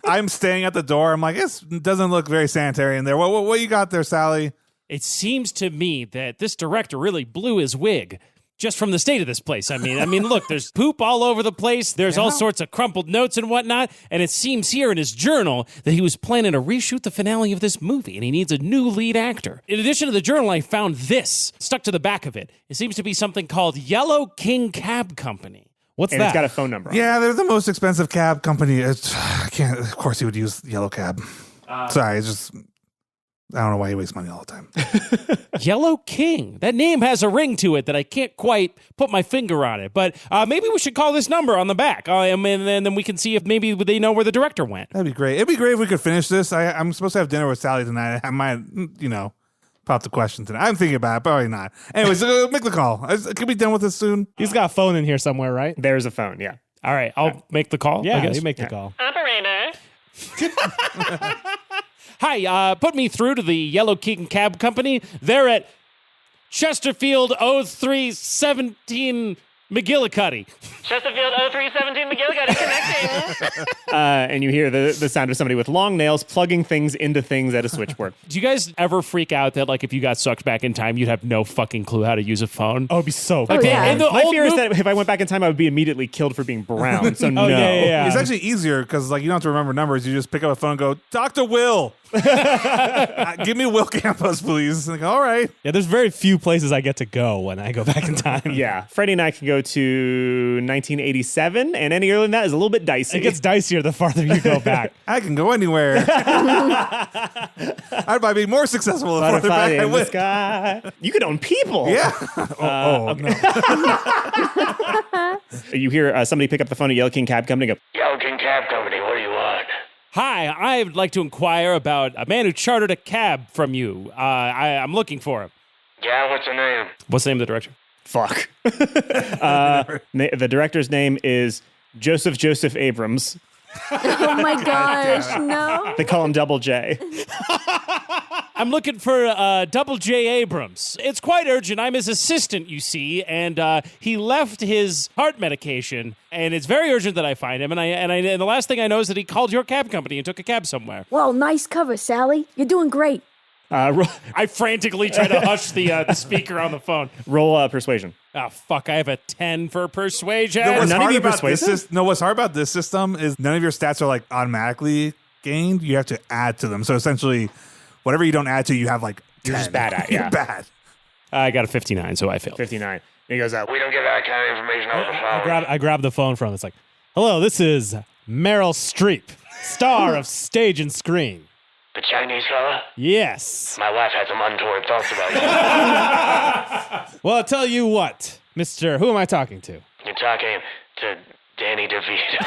I'm staying at the door. I'm like, it doesn't look very sanitary in there. What you got there, Sally? It seems to me that this director really blew his wig just from the state of this place. I mean, look, there's poop all over the place. There's all sorts of crumpled notes and whatnot. And it seems here in his journal that he was planning to reshoot the finale of this movie and he needs a new lead actor. In addition to the journal, I found this stuck to the back of it. It seems to be something called Yellow King Cab Company. What's And that? it's got a phone number on it. Yeah, they're the most expensive cab company. I can't. Of course, he would use Yellow Cab. Sorry, it's just I don't know why he wastes money all the time. Yellow King. That name has a ring to it that I can't quite put my finger on it. But maybe we should call this number on the back, and then we can see if maybe they know where the director went. That'd be great. It'd be great if we could finish this. I'm supposed to have dinner with Sally tonight. I might, pop the question tonight. I'm thinking about it, probably not. Anyways, make the call. Can we be done with this soon? He's got a phone in here somewhere, right? There's a phone, yeah. All right, I'll make the call. Yeah, I guess. you make the call. Operator. Hi, put me through to the Yellow King Cab Company. They're at Chesterfield 0317 McGillicuddy. Chesterfield 0317 McGillicuddy connecting. And you hear the sound of somebody with long nails plugging things into things at a switchboard. Do you guys ever freak out that, like, if you got sucked back in time, you'd have no fucking clue how to use a phone? Oh, it'd be so Oh, cool. yeah. And the My old fear is mov- that if I went back in time, I would be immediately killed for being brown. So no. yeah. It's actually easier because you don't have to remember numbers. You just pick up a phone and go, Dr. Will. Give me Will Campos, please. And they go, all right. Yeah, there's very few places I get to go when I go back in time. Yeah, Freddie and I can go to 1987, and any earlier than that is a little bit dicey. It gets dicier the farther you go back. I can go anywhere. I'd probably be more successful the farther Butterfly back I in the went. sky. You could own people. Yeah. No. You hear somebody pick up the phone at Yellow King Cab Company and go, Yellow King Cab Company, what do you want? Hi, I would like to inquire about a man who chartered a cab from you. I'm looking for him. Yeah, what's your name? What's the name of the director? fuck. The director's name is Joseph Abrams. Oh my gosh, no. They call him Double J. I'm looking for Double J Abrams. It's quite urgent. I'm his assistant, you see, and he left his heart medication, and it's very urgent that I find him. And the last thing I know is that he called your cab company and took a cab somewhere. Well, nice cover, Sally. You're doing great. I frantically try to hush the speaker on the phone. Roll persuasion. Oh, fuck, I have a 10 for persuasion. What's None of hard you about persuasive? what's hard about this system is none of your stats are like automatically gained. You have to add to them. So essentially, whatever you don't add to, you have like 10. You're just bad at, yeah. You're bad. I got a 59, so I failed. 59. And he goes, We don't give that kind of information over the phone. I grab the phone from him. It's like, hello, this is Meryl Streep, star of stage and screen. The Chinese fella? Yes. My wife had some untoward thoughts about you. Well, I'll tell you what, Mr. Who am I talking to? You're talking to Danny DeVito.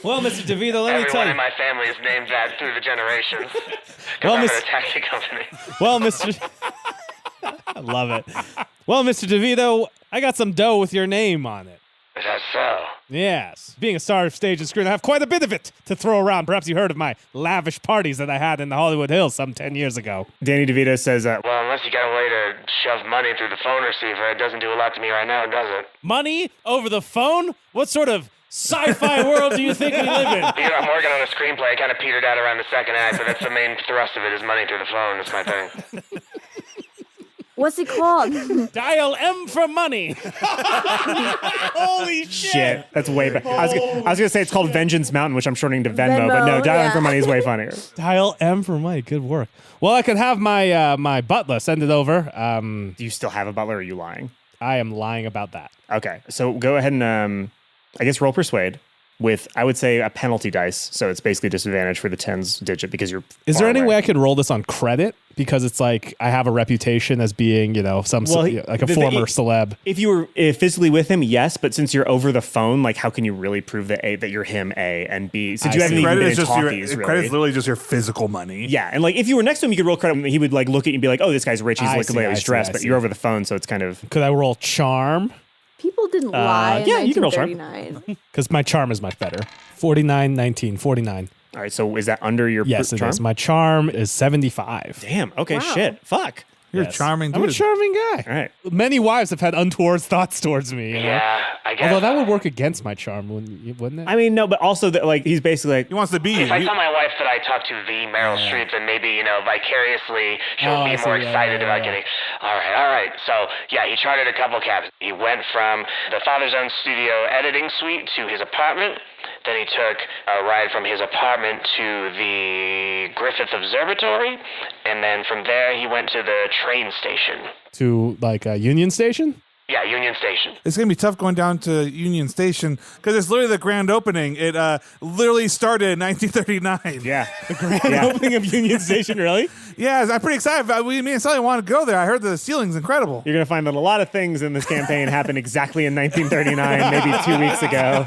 Well, Mr. DeVito, let me tell Everyone you. in my family is named that through the generations. Well, I'm Miss- at a taxi company. Well, Mr. I love it. Well, Mr. DeVito, I got some dough with your name on it. Is that so? Yes. Being a star of stage and screen, I have quite a bit of it to throw around. Perhaps you heard of my lavish parties that I had in the Hollywood Hills some 10 years ago. Danny DeVito says, Well, unless you got a way to shove money through the phone receiver, it doesn't do a lot to me right now, does it? Money over the phone? What sort of sci-fi world do you think we live in? You know, I'm working on a screenplay. It kind of petered out around the second act, but that's the main thrust of it is money through the phone. That's my thing. What's it called? Dial M for money. Holy shit. That's way better. I was going to say it's called Vengeance Mountain, which I'm shortening to Venmo, but no, Venmo, Dial M yeah. for Money is way funnier. Dial M for Mike. Good work. Well, I could have my my butler send it over. Do you still have a butler or are you lying? I am lying about that. Okay, so go ahead and, I guess, roll Persuade with, I would say, a penalty dice. So it's basically disadvantage for the tens digit because you're Is far there any away. way I could roll this on credit? Because it's like I have a reputation as being, like a former celeb. If you were physically with him, yes, but since you're over the phone, like how can you really prove that you're him, A, and B? Since you I haven't see. even Credit been is in just talkies, your really. credit's literally just your physical money. Yeah, and like if you were next to him, you could roll credit. And he would like look at you and be like, "Oh, this guy's rich. He's I looking see, like I he's see, dressed." I But see. you're over the phone, so it's kind of Could I roll charm? People didn't lie in yeah, you can roll charm. 1939. Because my charm is much better. 49, 19, 49. all right. So is that under your Yes, it charm? is. My charm is 75. Damn. Okay. Wow. Shit. Fuck. You're Yes. a charming dude. I'm a charming guy. All right. Many wives have had untoward thoughts towards me. You know? Yeah, I guess. Although that would work against my charm, wouldn't it? I mean, no, but also that like he's basically like, He wants to be you. If I tell my wife that I talked to the Meryl Streep, then maybe, vicariously she'll Oh, I be see. more Yeah, excited yeah, about yeah. getting. All right. So, yeah, he chartered a couple cabs. He went from the Father's Own studio editing suite to his apartment. Then he took a ride from his apartment to the Griffith Observatory. And then from there, he went to the train station. To like a Union Station? Yeah, Union Station. It's going to be tough going down to Union Station because it's literally the grand opening. It literally started in 1939. Yeah. The grand opening of Union Station, really? Yeah, I'm pretty excited. Me and Sally want to go there. I heard the ceiling's incredible. You're going to find that a lot of things in this campaign happened exactly in 1939, maybe 2 weeks ago.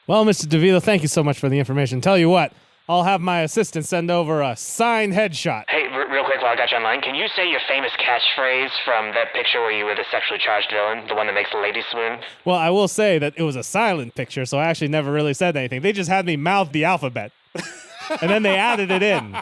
Well, Mr. DeVito, thank you so much for the information. Tell you what, I'll have my assistant send over a signed headshot. Hey, real quick while I got you online, can you say your famous catchphrase from that picture where you were the sexually charged villain, the one that makes the lady swoon? Well, I will say that it was a silent picture, so I actually never really said anything. They just had me mouth the alphabet, and then they added it in.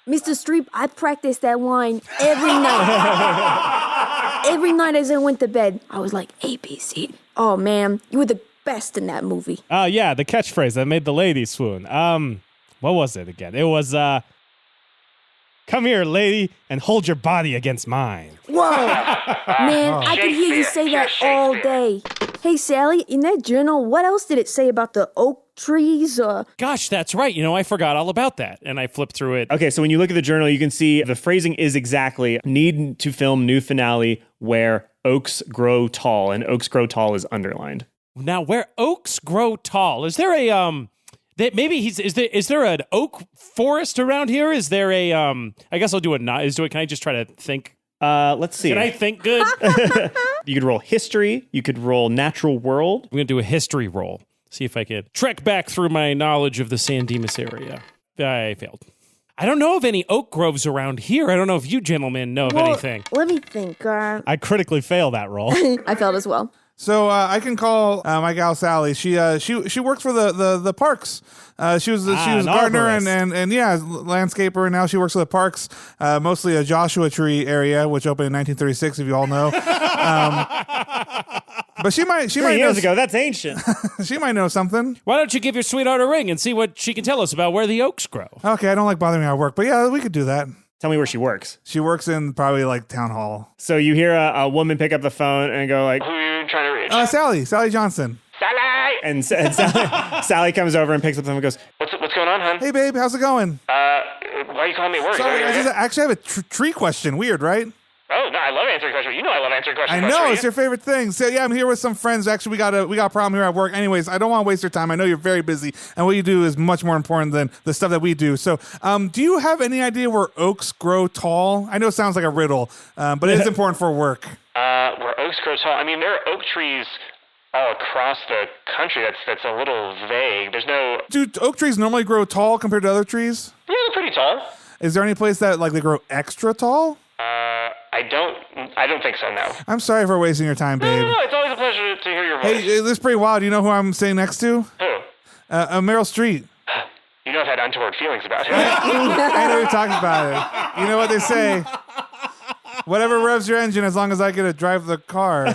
Mr. Streep, I practiced that line every night. Every night as I went to bed, I was like, ABC. Oh, man, you were the best in that movie. Yeah, the catchphrase that made the lady swoon. What was it again? It was, come here, lady, and hold your body against mine. Whoa! Man, I could hear you say that all day. Hey, Sally, in that journal, what else did it say about the oak trees? Gosh, that's right. I forgot all about that. And I flipped through it. Okay, so when you look at the journal, you can see the phrasing is exactly need to film new finale where oaks grow tall, and oaks grow tall is underlined. Now, where oaks grow tall, is there a is there an oak forest around here? Is there a I guess I'll do it not. Can I just try to think? Let's see. Can I think good? You could roll history. You could roll natural world. I'm going to do a history roll. See if I could trek back through my knowledge of the San Dimas area. I failed. I don't know of any oak groves around here. I don't know if you gentlemen know of anything. Let me think. I critically failed that roll. I failed as well. So I can call my gal Sally. She works for the parks. She was a gardener and landscaper, and now she works for the parks, mostly a Joshua Tree area, which opened in 1936, if you all know. But she might 3 years ago. That's ancient. She might know something. Why don't you give your sweetheart a ring and see what she can tell us about where the oaks grow? Okay, I don't like bothering her at work, but yeah, we could do that. Tell me where she works. She works in probably like town hall. So you hear a woman pick up the phone and go like, Who are you trying to reach? Sally Johnson. Sally! and Sally comes over and picks up the phone and goes, What's going on, hon? Hey, babe, how's it going? Why are you calling me at work? Sorry, I actually have a tree question. Weird, right? Oh, no, I love answering questions. You know I love answering questions. I know, it's your favorite thing. So yeah, I'm here with some friends. Actually, we got a problem here at work. Anyways, I don't want to waste your time. I know you're very busy, and what you do is much more important than the stuff that we do. So, do you have any idea where oaks grow tall? I know it sounds like a riddle, but it is important for work. Where oaks grow tall? I mean, there are oak trees all across the country. That's a little vague. There's no... Do oak trees normally grow tall compared to other trees? Yeah, they're pretty tall. Is there any place that they grow extra tall? I don't think so, no. I'm sorry for wasting your time, babe. No, it's always a pleasure to hear your voice. Hey, this is pretty wild. You know who I'm sitting next to? Who? Meryl Streep. You know I've had untoward feelings about him. I know you're talking about it. You know what they say? Whatever revs your engine, as long as I get to drive the car.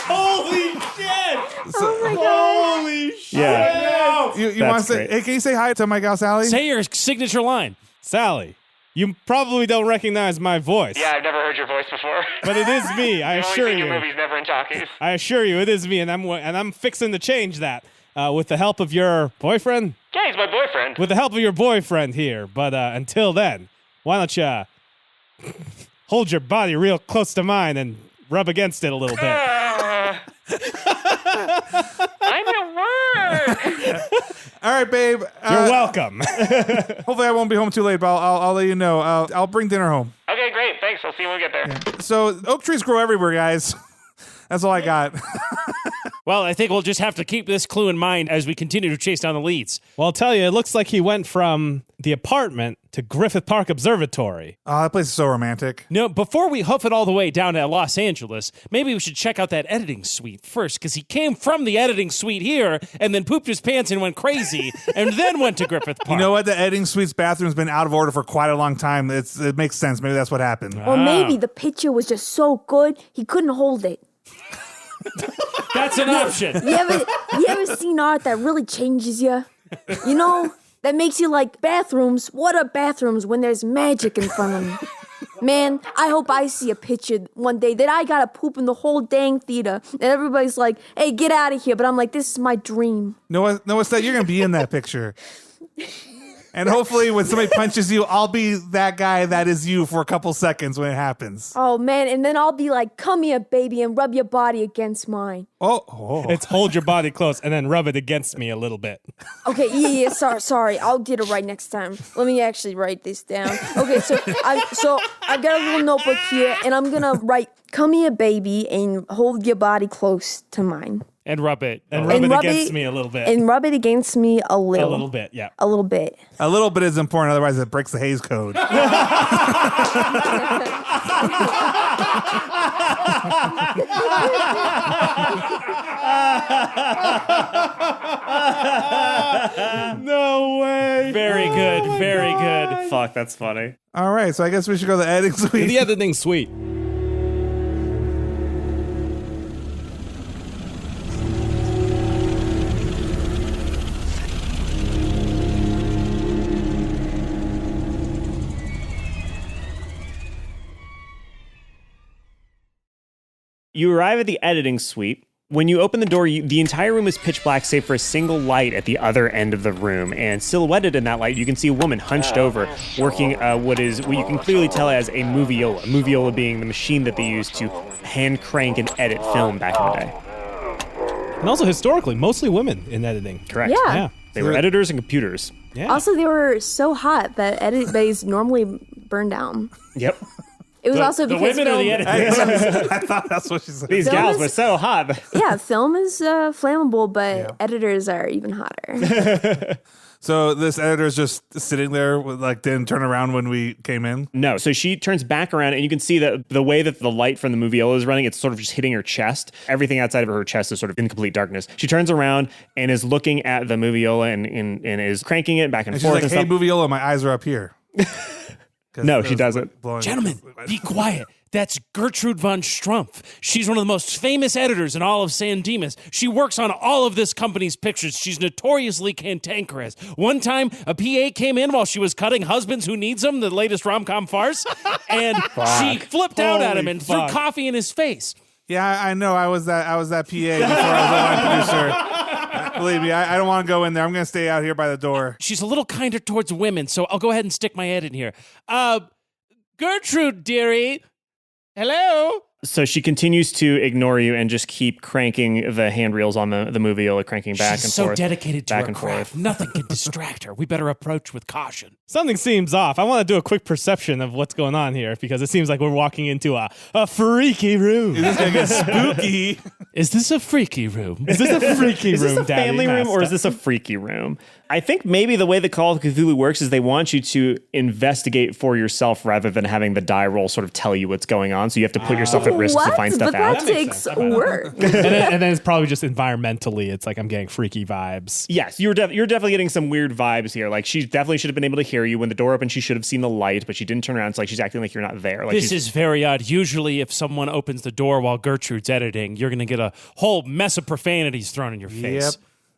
Holy shit! Oh my God. Holy shit! yeah. You want to say, hey, can you say hi to my gal Sally? Say your signature line. Sally, you probably don't recognize my voice. Yeah, I've never heard your voice before. But it is me, I I've assure only seen you. your movies, never in talkies. I assure you, it is me, and I'm fixing to change that with the help of your boyfriend. Yeah, he's my boyfriend. With the help of your boyfriend here. But until then, why don't you hold your body real close to mine and rub against it a little bit. I'm at work. All right, babe. You're welcome. Hopefully I won't be home too late, but I'll let you know. I'll bring dinner home. Okay, great. Thanks. I'll see you when we get there. So oak trees grow everywhere, guys. That's all I got. Well, I think we'll just have to keep this clue in mind as we continue to chase down the leads. Well, I'll tell you, it looks like he went from the apartment to Griffith Park Observatory. Oh, that place is so romantic. No, before we hoof it all the way down to Los Angeles, maybe we should check out that editing suite first, because he came from the editing suite here and then pooped his pants and went crazy and then went to Griffith Park. You know what? The editing suite's bathroom's been out of order for quite a long time. It makes sense. Maybe that's what happened. Or maybe the picture was just so good, he couldn't hold it. That's an option. You ever seen art that really changes you? You know, that makes you like bathrooms. What are bathrooms when there's magic in front of them? Man, I hope I see a picture one day that I gotta poop in the whole dang theater, and everybody's like, "Hey, get out of here!" But I'm like, "This is my dream." Noah said you're gonna be in that picture. And hopefully when somebody punches you, I'll be that guy that is you for a couple seconds when it happens. Oh, man. And then I'll be like, come here, baby, and rub your body against mine. Oh. It's hold your body close and then rub it against me a little bit. Okay, yeah, sorry. I'll get it right next time. Let me actually write this down. Okay, so I got a little notebook here, and I'm gonna write, come here, baby, and hold your body close to mine. And rub it. And rub it against me a little bit. And rub it against me a little. A little bit, yeah. A little bit. A little bit is important, otherwise it breaks the Hays Code. No way. Very good. Very good. Fuck, that's funny. All right, so I guess we should go to the editing suite. The editing suite. You arrive at the editing suite. When you open the door, the entire room is pitch black save for a single light at the other end of the room. And silhouetted in that light, you can see a woman hunched over, working what you can clearly tell as a moviola. Moviola being the machine that they used to hand crank and edit film back in the day. And also historically, mostly women in editing. Correct. Yeah. They were editors and computers. Yeah. Also, they were so hot that edit bays normally burn down. Yep. It was also The because women or the film, editors? I thought that's what she said. These Film gals is- were so hot. yeah, film is flammable, but editors are even hotter. So this editor is just sitting there, didn't turn around when we came in. No, so she turns back around and you can see that the way that the light from the moviola is running, it's sort of just hitting her chest. Everything outside of her chest is sort of in complete darkness. She turns around and is looking at the moviola and is cranking it back and And she's forth. like, hey, Moviola, my eyes are up here. No, she doesn't. Gentlemen, be quiet. That's Gertrude von Strumpf. She's one of the most famous editors in all of San Dimas. She works on all of this company's pictures. She's notoriously cantankerous. One time, a PA came in while she was cutting Husbands Who Needs Them, the latest rom-com farce, and she flipped out at him and threw coffee in his face. Yeah, I know. I was that PA before I was a line producer. Believe me, I don't want to go in there. I'm going to stay out here by the door. She's a little kinder towards women, so I'll go ahead and stick my head in here. Gertrude, dearie. Hello? So she continues to ignore you and just keep cranking the handrails on the moviola, cranking back She's and so forth. dedicated to back her and craft. forth. Nothing can distract her. We better approach with caution. Something seems off. I want to do a quick perception of what's going on here because it seems like we're walking into a freaky room. This is going to get spooky. Is this a freaky room? Is this a freaky room, Is this a Daddy family room or Master? is this a freaky room? I think maybe the way the Call of Cthulhu works is they want you to investigate for yourself rather than having the die roll sort of tell you what's going on. So you have to put yourself at risk to What? find stuff But out. that takes work. and then it's probably just environmentally. It's like I'm getting freaky vibes. Yes, you're definitely getting some weird vibes here. Like she definitely should have been able to hear you when the door opened. She should have seen the light, but she didn't turn around. It's like she's acting like you're not there. Like This is very odd. Usually, if someone opens the door while Gertrude's editing, you're going to get a whole mess of profanities thrown in your face. Yep,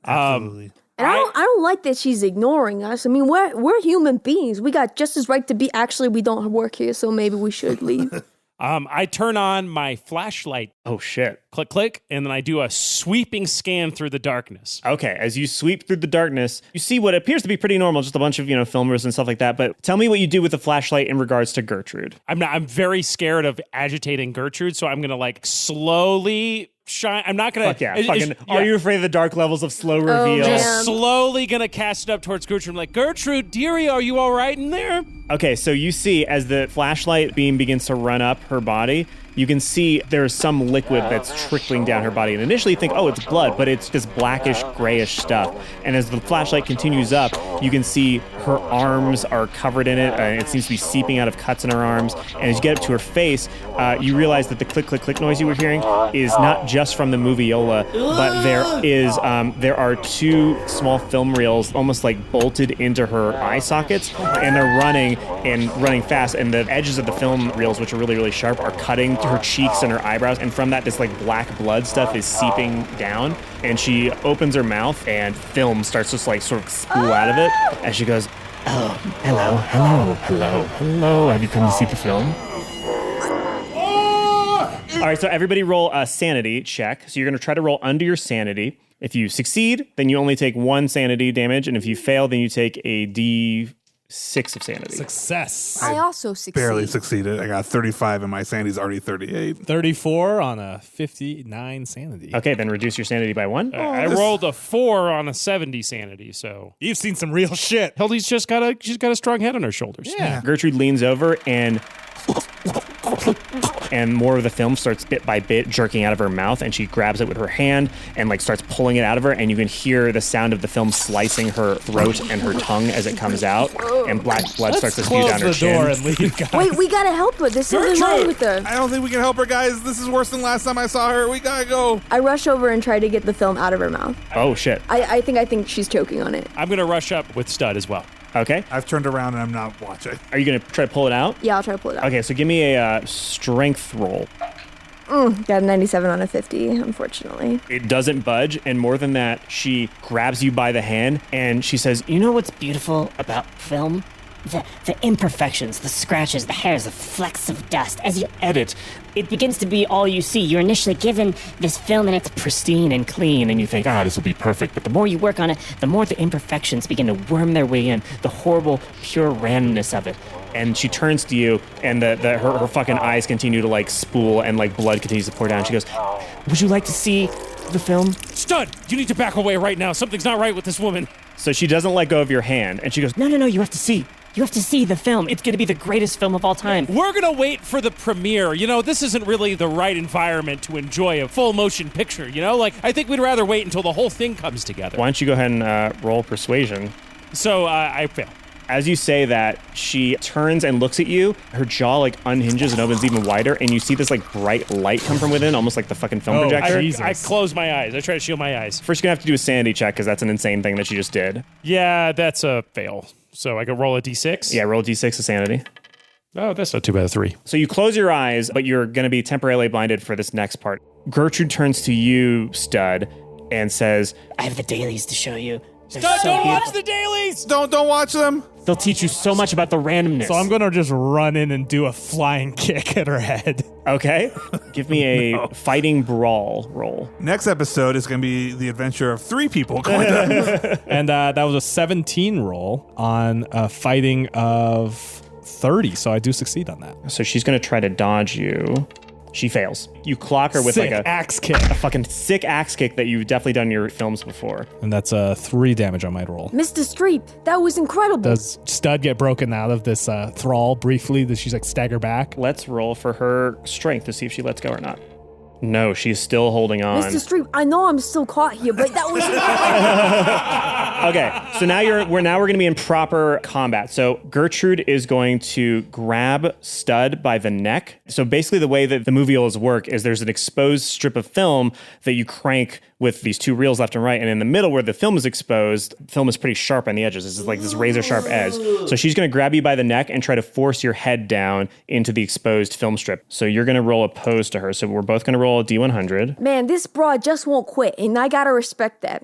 absolutely. And I don't like that she's ignoring us. I mean, we're human beings. We got just as right to be. Actually, we don't work here, so maybe we should leave. I turn on my flashlight, oh shit. click, click, and then I do a sweeping scan through the darkness. Okay, as you sweep through the darkness, you see what appears to be pretty normal, just a bunch of, filmers and stuff like that. But tell me what you do with the flashlight in regards to Gertrude. I'm very scared of agitating Gertrude, so I'm going to slowly shine. I'm not going Fuck yeah. Are you afraid of the dark levels of slow reveal? man. Just slowly going to cast it up towards Gertrude. I'm like, Gertrude, dearie, are you all right in there? Okay, so you see as the flashlight beam begins to run up her body, you can see there's some liquid that's trickling down her body. And initially you think, oh, it's blood, but it's this blackish, grayish stuff. And as the flashlight continues up, you can see her arms are covered in it. It seems to be seeping out of cuts in her arms. And as you get up to her face, you realize that the click, click, click noise you were hearing is not just from the moviola, but there are two small film reels almost like bolted into her eye sockets, and they're running fast. And the edges of the film reels, which are really, really sharp, are cutting her cheeks and her eyebrows, and from that this black blood stuff is seeping down, and she opens her mouth and film starts to sort of spool out of it as she goes, oh, hello, have you come to see the film? All right, so everybody roll a sanity check. So you're going to try to roll under your sanity. If you succeed, then you only take 1 sanity damage, and if you fail, then you take a D6 of sanity. Success. I also succeed. Barely succeeded. I got 35 and my sanity's already 38. 34 on a 59 sanity. Okay, then reduce your sanity by 1. I rolled a 4 on a 70 sanity, so You've seen some real shit. Hildy's she's got a strong head on her shoulders. Yeah. Gertrude leans over and more of the film starts bit by bit jerking out of her mouth, and she grabs it with her hand and like starts pulling it out of her, and you can hear the sound of the film slicing her throat and her tongue as it comes out, and black blood starts to spew Close down her the chin. door and leave, guys. Wait, we gotta help her. There's something wrong with her. I don't think we can help her, guys. This is worse than last time I saw her. We gotta go. I rush over and try to get the film out of her mouth. Oh shit. I think she's choking on it. I'm gonna rush up with Stud as well. Okay. I've turned around and I'm not watching. Are you gonna try to pull it out? Yeah, I'll try to pull it out. Okay, so give me a strength roll. Got a 97 on a 50, unfortunately. It doesn't budge, and more than that, she grabs you by the hand and she says, You know what's beautiful about film? The imperfections, the scratches, the hairs, the flecks of dust. As you edit, it begins to be all you see. You're initially given this film and it's pristine and clean, and you think, this will be perfect. But the more you work on it, the more the imperfections begin to worm their way in, the horrible, pure randomness of it. and she turns to you, and her fucking eyes continue to like spool, and like blood continues to pour down. She goes, "Would you like to see the film?" Stud, you need to back away right now. Something's not right with this woman. So she doesn't let go of your hand, and she goes, No, you have to see. You have to see the film. It's going to be the greatest film of all time. We're going to wait for the premiere. You know, this isn't really the right environment to enjoy a full motion picture, you know? Like, I think we'd rather wait until the whole thing comes together. "Why don't you go ahead and roll persuasion?" So I fail. As you say that, she turns and looks at you. Her jaw like unhinges and opens even wider, and you see this like bright light come from within, almost like the fucking film projector. I close my eyes. I try to shield my eyes. First, you're gonna have to do a sanity check because that's an insane thing that she just did. Yeah, that's a fail. So I could roll a d6? Yeah, roll a d6 of sanity. Oh, that's not too bad, a 3. So you close your eyes, but you're gonna be temporarily blinded for this next part. Gertrude turns to you, Stud, and says, I have the dailies to show you. They're Stud, so don't beautiful. watch the dailies! Don't watch them. They'll teach you so much about the randomness. So I'm going to just run in and do a flying kick at her head. "Okay, give me a fighting brawl roll." Next episode is going to be the adventure of 3 people going down. And that was a 17 roll on a fighting of 30, so I do succeed on that. So she's gonna try to dodge you. She fails. You clock her with Sick like axe kick. a fucking sick axe kick that you've definitely done in your films before. And that's 3 damage on my roll. Mr. Streep, that was incredible. Does Stud get broken out of this thrall briefly? Does she like stagger back? Let's roll for her strength to see if she lets go or not. No, she's still holding on. Mr. Streep, I know I'm still caught here, but that was Okay, so now we're going to be in proper combat. So Gertrude is going to grab Stud by the neck. So basically the way that the moviolas work is there's an exposed strip of film that you crank with these 2 reels left and right, and in the middle where the film is exposed, film is pretty sharp on the edges. This is like this razor sharp edge. So she's going to grab you by the neck and try to force your head down into the exposed film strip. So you're going to roll opposed to her. So we're both going to roll a D100. Man, this broad just won't quit, and I gotta respect that.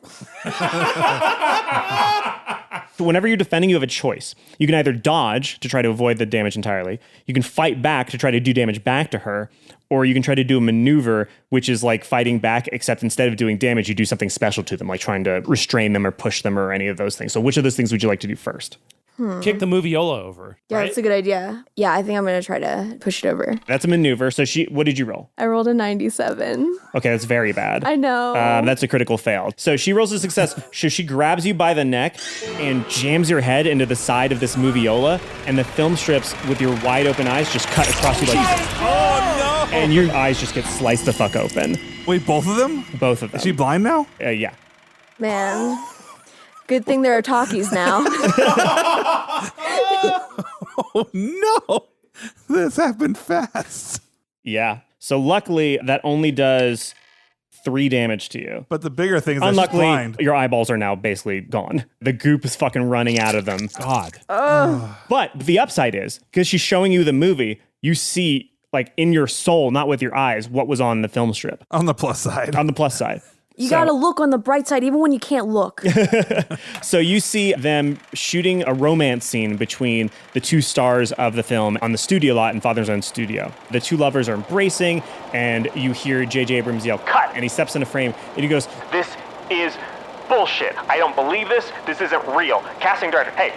Whenever you're defending, you have a choice. You can either dodge to try to avoid the damage entirely. You can fight back to try to do damage back to her. Or you can try to do a maneuver, which is like fighting back, except instead of doing damage, you do something special to them, like trying to restrain them or push them or any of those things. So which of those things would you like to do first? Kick the moviola over. Yeah, right? that's a good idea. Yeah, I think I'm gonna try to push it over. That's a maneuver. So what did you roll? I rolled a 97. Okay, that's very bad. I know. That's a critical fail. So she rolls a success. So she grabs you by the neck and jams your head into the side of this moviola, and the film strips with your wide open eyes just cut across you like Oh, no. and your eyes just get sliced the fuck open. Wait, both of them? Both of them. Is she blind now? Yeah. Man, good thing there are talkies now. Oh, no. This happened fast. Yeah. So luckily, that only does 3 damage to you. But the bigger thing is that she's Unluckily, blind. your eyeballs are now basically gone. The goop is fucking running out of them. God. But the upside is, because she's showing you the movie, you see, like, in your soul, not with your eyes, what was on the film strip. On the plus side. On the plus side. You gotta look on the bright side even when you can't look. So you see them shooting a romance scene between the two stars of the film on the studio lot in Father's Own Studio. The two lovers are embracing, and you hear J.J. Abrams yell, "Cut!" And he steps into frame, and he goes, This is bullshit. I don't believe this. This isn't real. Casting director, hey.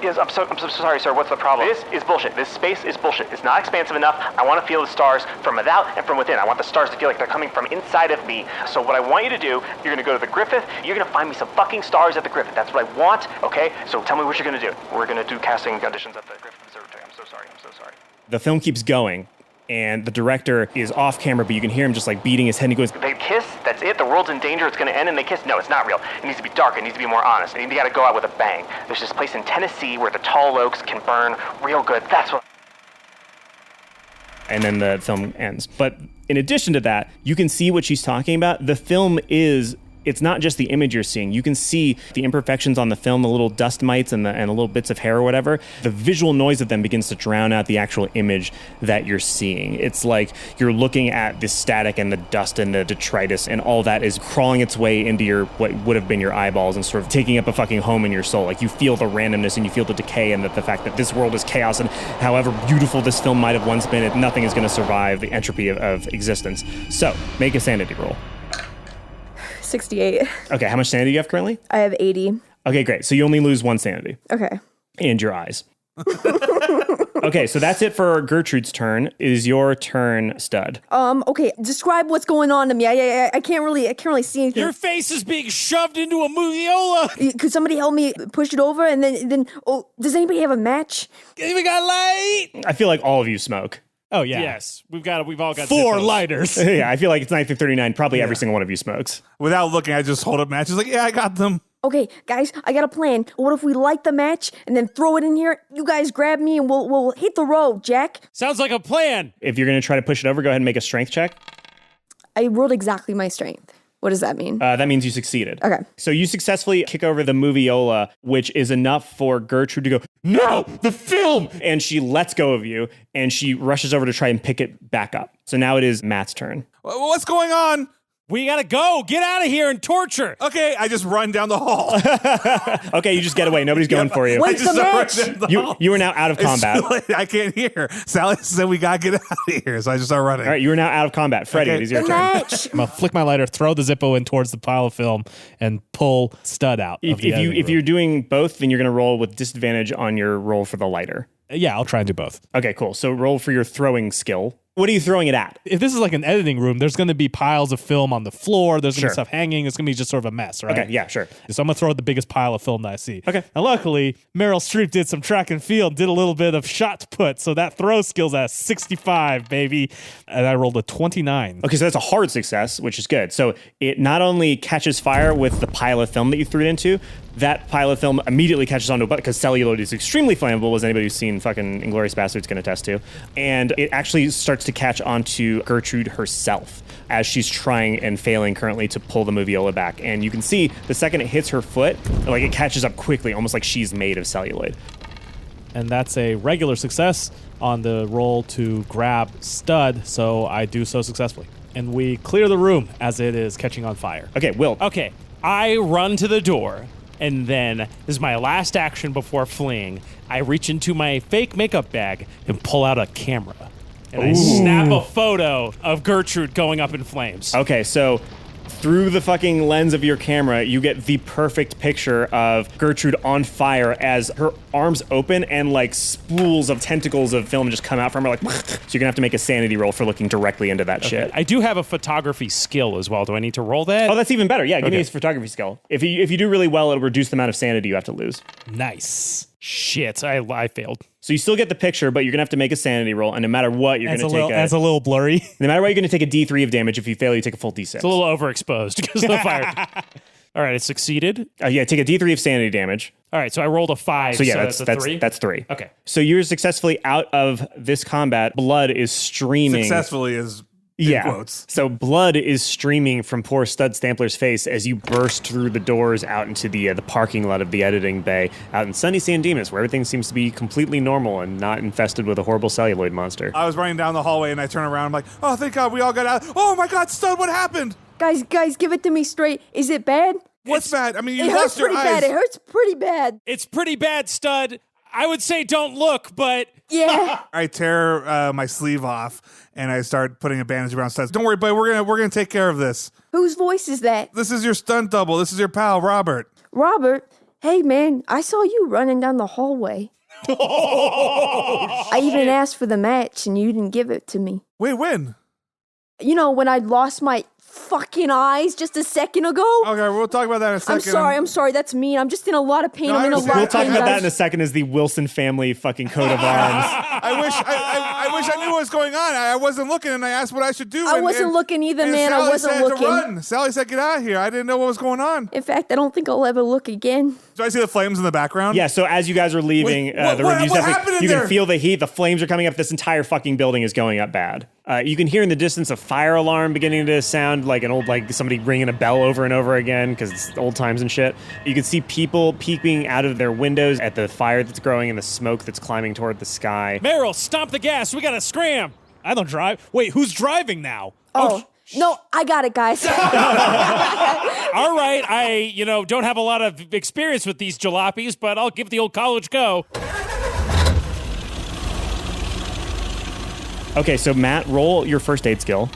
Yes, I'm so sorry, sir. What's the problem? This is bullshit. This space is bullshit. It's not expansive enough. I want to feel the stars from without and from within. I want the stars to feel like they're coming from inside of me. So what I want you to do, you're going to go to the Griffith. You're going to find me some fucking stars at the Griffith. That's what I want, okay? So tell me what you're going to do. We're going to do casting auditions at the Griffith Observatory. I'm so sorry. the film keeps going. And the director is off camera, but you can hear him just like beating his head. And he goes, They kiss, that's it, the world's in danger, it's gonna end, and they kiss. No, it's not real. It needs to be dark, it needs to be more honest. You gotta go out with a bang. There's this place in Tennessee where the tall oaks can burn real good. That's what. and then the film ends. But in addition to that, you can see what she's talking about. The film it's not just the image you're seeing. You can see the imperfections on the film, the little dust mites and the little bits of hair or whatever. The visual noise of them begins to drown out the actual image that you're seeing. It's like you're looking at the static and the dust and the detritus, and all that is crawling its way into what would have been your eyeballs and sort of taking up a fucking home in your soul. Like you feel the randomness and you feel the decay and the fact that this world is chaos, and however beautiful this film might have once been, nothing is going to survive the entropy of existence. So make a sanity roll. 68. Okay, how much sanity do you have currently? I have 80. Okay, great. So you only lose 1 sanity. Okay. And your eyes. Okay, so that's it for Gertrude's turn. It is your turn, Stud. Okay, describe what's going on to me. I can't really see anything. Your face is being shoved into a moviola. Could somebody help me push it over? And then does anybody have a match? We got light. I feel like all of you smoke. Oh, yeah. Yes, we've all got 4 Zippos. lighters. Yeah, I feel like it's 9 through 39. Probably every single one of you smokes. Without looking, I just hold up matches like, yeah, I got them. Okay, guys, I got a plan. What if we light the match and then throw it in here? You guys grab me and we'll hit the road, Jack. Sounds like a plan. If you're going to try to push it over, go ahead and make a strength check. I rolled exactly my strength. What does that mean? That means you succeeded. Okay. So you successfully kick over the moviola, which is enough for Gertrude to go, "No, the film!" And she lets go of you, and she rushes over to try and pick it back up. So now it is Matt's turn. What's going on? We gotta go. Get out of here and torture. Okay, I just run down the hall. Okay, you just get away. Nobody's going for you. Wait, the match! You are now out of combat. It's too late. I can't hear. Sally said we gotta get out of here, so I just start running. All right, you are now out of combat. Freddie, it is your The turn. match! I'm gonna flick my lighter, throw the Zippo in towards the pile of film, and pull Stud out. If you're doing both, then you're going to roll with disadvantage on your roll for the lighter. Yeah, I'll try and do both. Okay, cool. So roll for your throwing skill. What are you throwing it at? If this is like an editing room, there's going to be piles of film on the floor. There's going to Sure. be stuff hanging. It's going to be just sort of a mess, right? Okay, yeah, sure. So I'm going to throw at the biggest pile of film that I see. Okay. And luckily, Meryl Streep did some track and field, did a little bit of shot put. So that throw skill's at 65, baby. And I rolled a 29. Okay, so that's a hard success, which is good. So it not only catches fire with the pile of film that you threw it into, that pile of film immediately catches onto a butt because celluloid is extremely flammable, as anybody who's seen fucking Inglourious Bastards can attest to. And it actually starts to catch onto Gertrude herself as she's trying and failing currently to pull the moviola back. And you can see the second it hits her foot, like it catches up quickly, almost like she's made of celluloid. And that's a regular success on the roll to grab Stud. So I do so successfully. And we clear the room as it is catching on fire. Okay, Will. Okay, I run to the door, and then this is my last action before fleeing. I reach into my fake makeup bag and pull out a camera. And I snap a photo of Gertrude going up in flames. Okay, so through the fucking lens of your camera, you get the perfect picture of Gertrude on fire as her arms open and like spools of tentacles of film just come out from her. Like, so you're gonna have to make a sanity roll for looking directly into that shit. I do have a photography skill as well. Do I need to roll that? Oh, that's even better. Yeah, give me his photography skill. If you do really well, it'll reduce the amount of sanity you have to lose. Nice. Shit, I failed. So you still get the picture, but you're gonna have to make a sanity roll, and no matter what, you're That's gonna take that's a little blurry. no matter what, you're gonna take a D3 of damage. If you fail, you take a full D6. It's a little overexposed because of the fire. All right, it succeeded. Yeah, take a D3 of sanity damage. All right, so I rolled a 5. So yeah, that's a 3. That's 3. Okay. So you're successfully out of this combat. Blood is streaming. Successfully is in quotes. So blood is streaming from poor Stud Stampler's face as you burst through the doors out into the parking lot of the editing bay out in sunny San Dimas, where everything seems to be completely normal and not infested with a horrible celluloid monster. I was running down the hallway and I turn around. I'm like, oh, thank God we all got out. Oh my God, Stud, what happened? Guys, give it to me straight. Is it bad? What's bad? I mean, you It lost hurts your pretty eyes. bad. It hurts pretty bad. It's pretty bad, stud. I would say don't look, but Yeah. I tear my sleeve off and I start putting a bandage around Studs. Don't worry, buddy. We're gonna take care of this. Whose voice is that? This is your stunt double. This is your pal, Robert. Robert. Hey, man, I saw you running down the hallway. I even asked for the match and you didn't give it to me. Wait, when? You know, when I lost my fucking eyes just a second ago? Okay, we'll talk about that in a second. I'm sorry, that's mean. I'm just in a lot of pain. No, I'm in a I lot understand. We'll of talk pain. about that guys. in a second as the Wilson family fucking coat of arms. I wish I knew what was going on. I wasn't looking, and I asked what I should do. I wasn't looking either, and man. I Sally wasn't said looking. To run. Sally said, "Get out of here." I didn't know what was going on. In fact, I don't think I'll ever look again. Do I see the flames in the background? Yeah, so as you guys are leaving Wait, the room, what happened in you there? can feel the heat. The flames are coming up. This entire fucking building is going up bad. You can hear in the distance a fire alarm beginning to sound like an old, like somebody ringing a bell over and over again because it's old times and shit. You can see people peeping out of their windows at the fire that's growing and the smoke that's climbing toward the sky. Meryl, stomp the gas. We gotta scram. I don't drive. Wait, who's driving now? Oh, no, I got it, guys. All right, I don't have a lot of experience with these jalopies, but I'll give the old college go. Okay, so Matt, roll your first aid skill.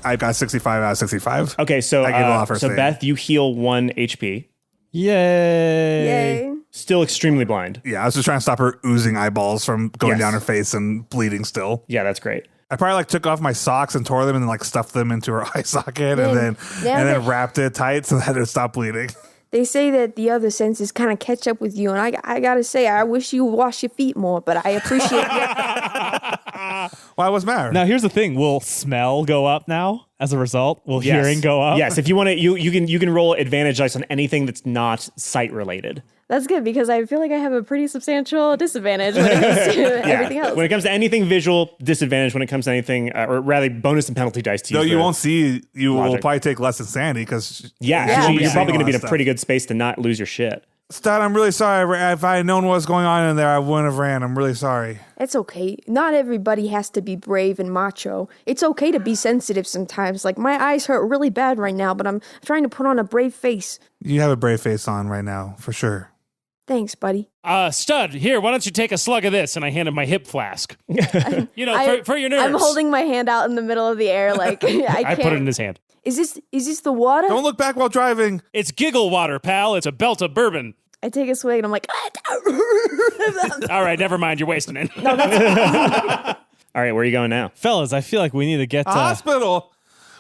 I got 65 out of 65. Okay, so I gave a lot of first aid. Beth, you heal 1 HP. Yay. Yay. Still extremely blind. Yeah, I was just trying to stop her oozing eyeballs from going Yes. down her face and bleeding still. Yeah, that's great. I probably took off my socks and tore them and then stuffed them into her eye socket and then wrapped it tight so that it stopped bleeding. They say that the other senses kind of catch up with you, and I gotta say, I wish you would wash your feet more, but I appreciate it. Why was matter? Now here's the thing: will smell go up now as a result? Will hearing go up? Yes, if you want to, you can roll advantage dice on anything that's not sight related. That's good, because I feel like I have a pretty substantial disadvantage when it comes to everything else. When it comes to anything visual, disadvantage. When it comes to anything, or rather, bonus and penalty dice to No, use. you for won't see. You will logic. probably take less than Sandy because Yeah, you're Yeah. probably going to be in a Stuff. pretty good space to not lose your shit. Stud, I'm really sorry. If I had known what was going on in there, I wouldn't have ran. I'm really sorry. It's okay. Not everybody has to be brave and macho. It's okay to be sensitive sometimes. Like, my eyes hurt really bad right now, but I'm trying to put on a brave face. You have a brave face on right now, for sure. Thanks, buddy. Stud, here, why don't you take a slug of this? And I hand him my hip flask. For your nerves. I'm holding my hand out in the middle of the air, like I can't. I put it in his hand. Is this the water? Don't look back while driving. It's giggle water, pal. It's a belt of bourbon. I take a swig and I'm like, All right, never mind. You're wasting it. All right, where are you going now? Fellas, I feel like we need to get Hospital.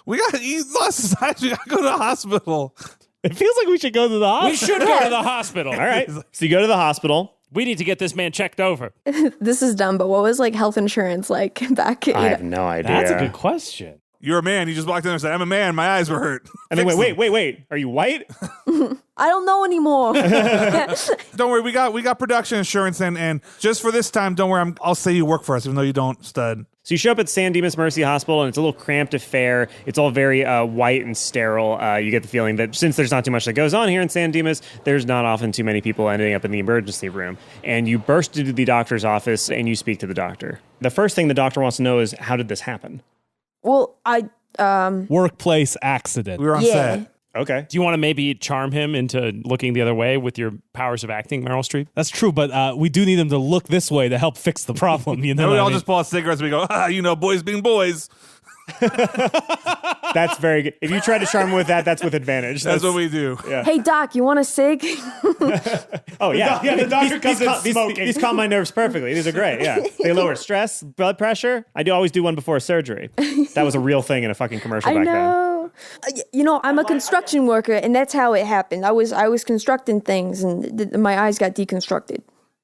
He lost his eyes. We got to go to the hospital. It feels like we should go to the hospital. We should go to the hospital. All right, so you go to the hospital. We need to get this man checked over. this is dumb, but what was like health insurance like back? I have no idea. That's a good question. You're a man. You just walked in and said, I'm a man. My eyes were hurt. And then Fix them. wait. Are you white? I don't know anymore. Don't worry. We got production insurance. And just for this time, don't worry. I'll say you work for us, even though you don't, Stud. So you show up at San Dimas Mercy Hospital, and it's a little cramped affair. It's all very white and sterile. You get the feeling that since there's not too much that goes on here in San Dimas, there's not often too many people ending up in the emergency room. And you burst into the doctor's office, and you speak to the doctor. The first thing the doctor wants to know is, how did this happen? Well, Workplace accident. We were on yeah. set. Okay. Do you want to maybe charm him into looking the other way with your powers of acting, Meryl Streep? That's true, but we do need him to look this way to help fix the problem. You know, And we what I all mean? just pull out cigarettes and we go, boys being boys. That's very good. If you try to charm him with that, that's with advantage. That's what we do. Hey Doc, you want a cig? Oh, yeah. the doctor comes in these smoking. These calm my nerves perfectly. These are great, yeah. They lower stress, blood pressure. I always do one before surgery. That was a real thing in a fucking commercial I back then. know. I'm a construction worker, and that's how it happened. I was constructing things, and my eyes got deconstructed.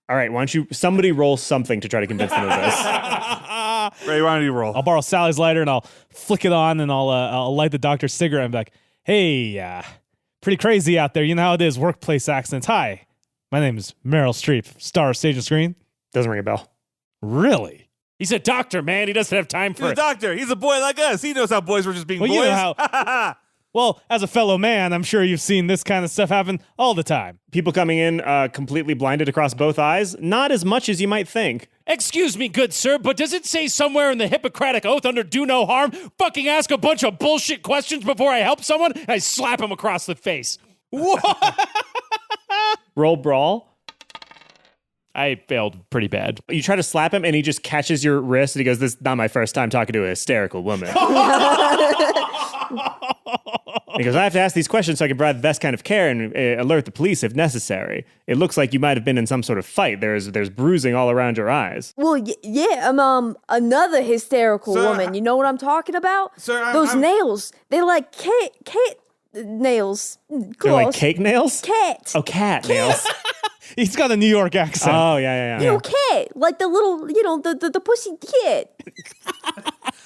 All right, why don't you, somebody roll something to try to convince them of this. Ray, why don't you roll? I'll borrow Sally's lighter and I'll flick it on and I'll light the doctor's cigarette and be like, hey, pretty crazy out there. You know how it is, workplace accidents. Hi, my name is Meryl Streep, star of Stage and Screen. Doesn't ring a bell. Really? He's a doctor, man. He doesn't have time He's for a it. doctor. He's a boy like us. He knows how boys were just being Well, boys. you know how Well, as a fellow man, I'm sure you've seen this kind of stuff happen all the time. People coming in completely blinded across both eyes? Not as much as you might think. Excuse me, good sir, but does it say somewhere in the Hippocratic Oath under do no harm, fucking ask a bunch of bullshit questions before I help someone? I slap him across the face. Roll brawl. I failed pretty bad. You try to slap him, and he just catches your wrist, and he goes, "This is not my first time talking to a hysterical woman." He goes, "I have to ask these questions so I can provide the best kind of care and alert the police if necessary. It looks like you might have been in some sort of fight. There's bruising all around your eyes." Well, yeah, another hysterical Sir, woman. You know what I'm talking about? Sir, Those nails. They're like cat nails. Close. They're like cake nails? Cat. Oh, cat nails. He's got a New York accent. Oh, yeah. You know, cat. Like the little, the pussy cat.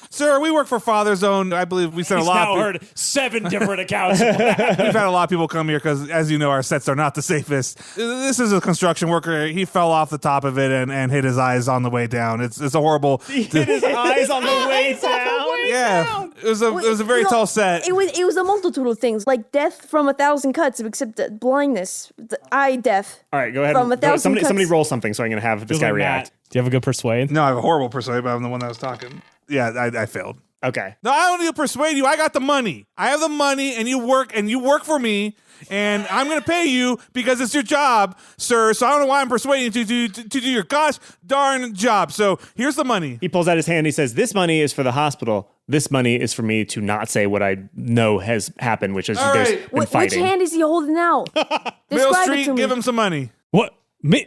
Sir, we work for Father Zone. I believe we sent He's a lot now of heard 7 different accounts. We've had a lot of people come here because, as you know, our sets are not the safest. This is a construction worker. He fell off the top of it and hit his eyes on the way down. It's a horrible. He hit his eyes on the way down. Yeah, it was a very tall set. It was a multitude of things, like death from 1,000 cuts, except blindness, eye death. All right, go ahead. From 1,000 cuts. Somebody roll something so I'm going to have this guy react. Do you have a good persuade? No, I have a horrible persuade, but I'm the one that was talking. Yeah, I failed. Okay. No, I don't need to persuade you. I got the money. I have the money, and you work for me, and I'm going to pay you because it's your job, sir. So I don't know why I'm persuading you to do your gosh darn job. So here's the money. He pulls out his hand. He says, "This money is for the hospital. This money is for me to not say what I know has happened, which is All there's right. been Which fighting." hand is he holding out? Mill Describe it Street, to me. give him some money. What? Me?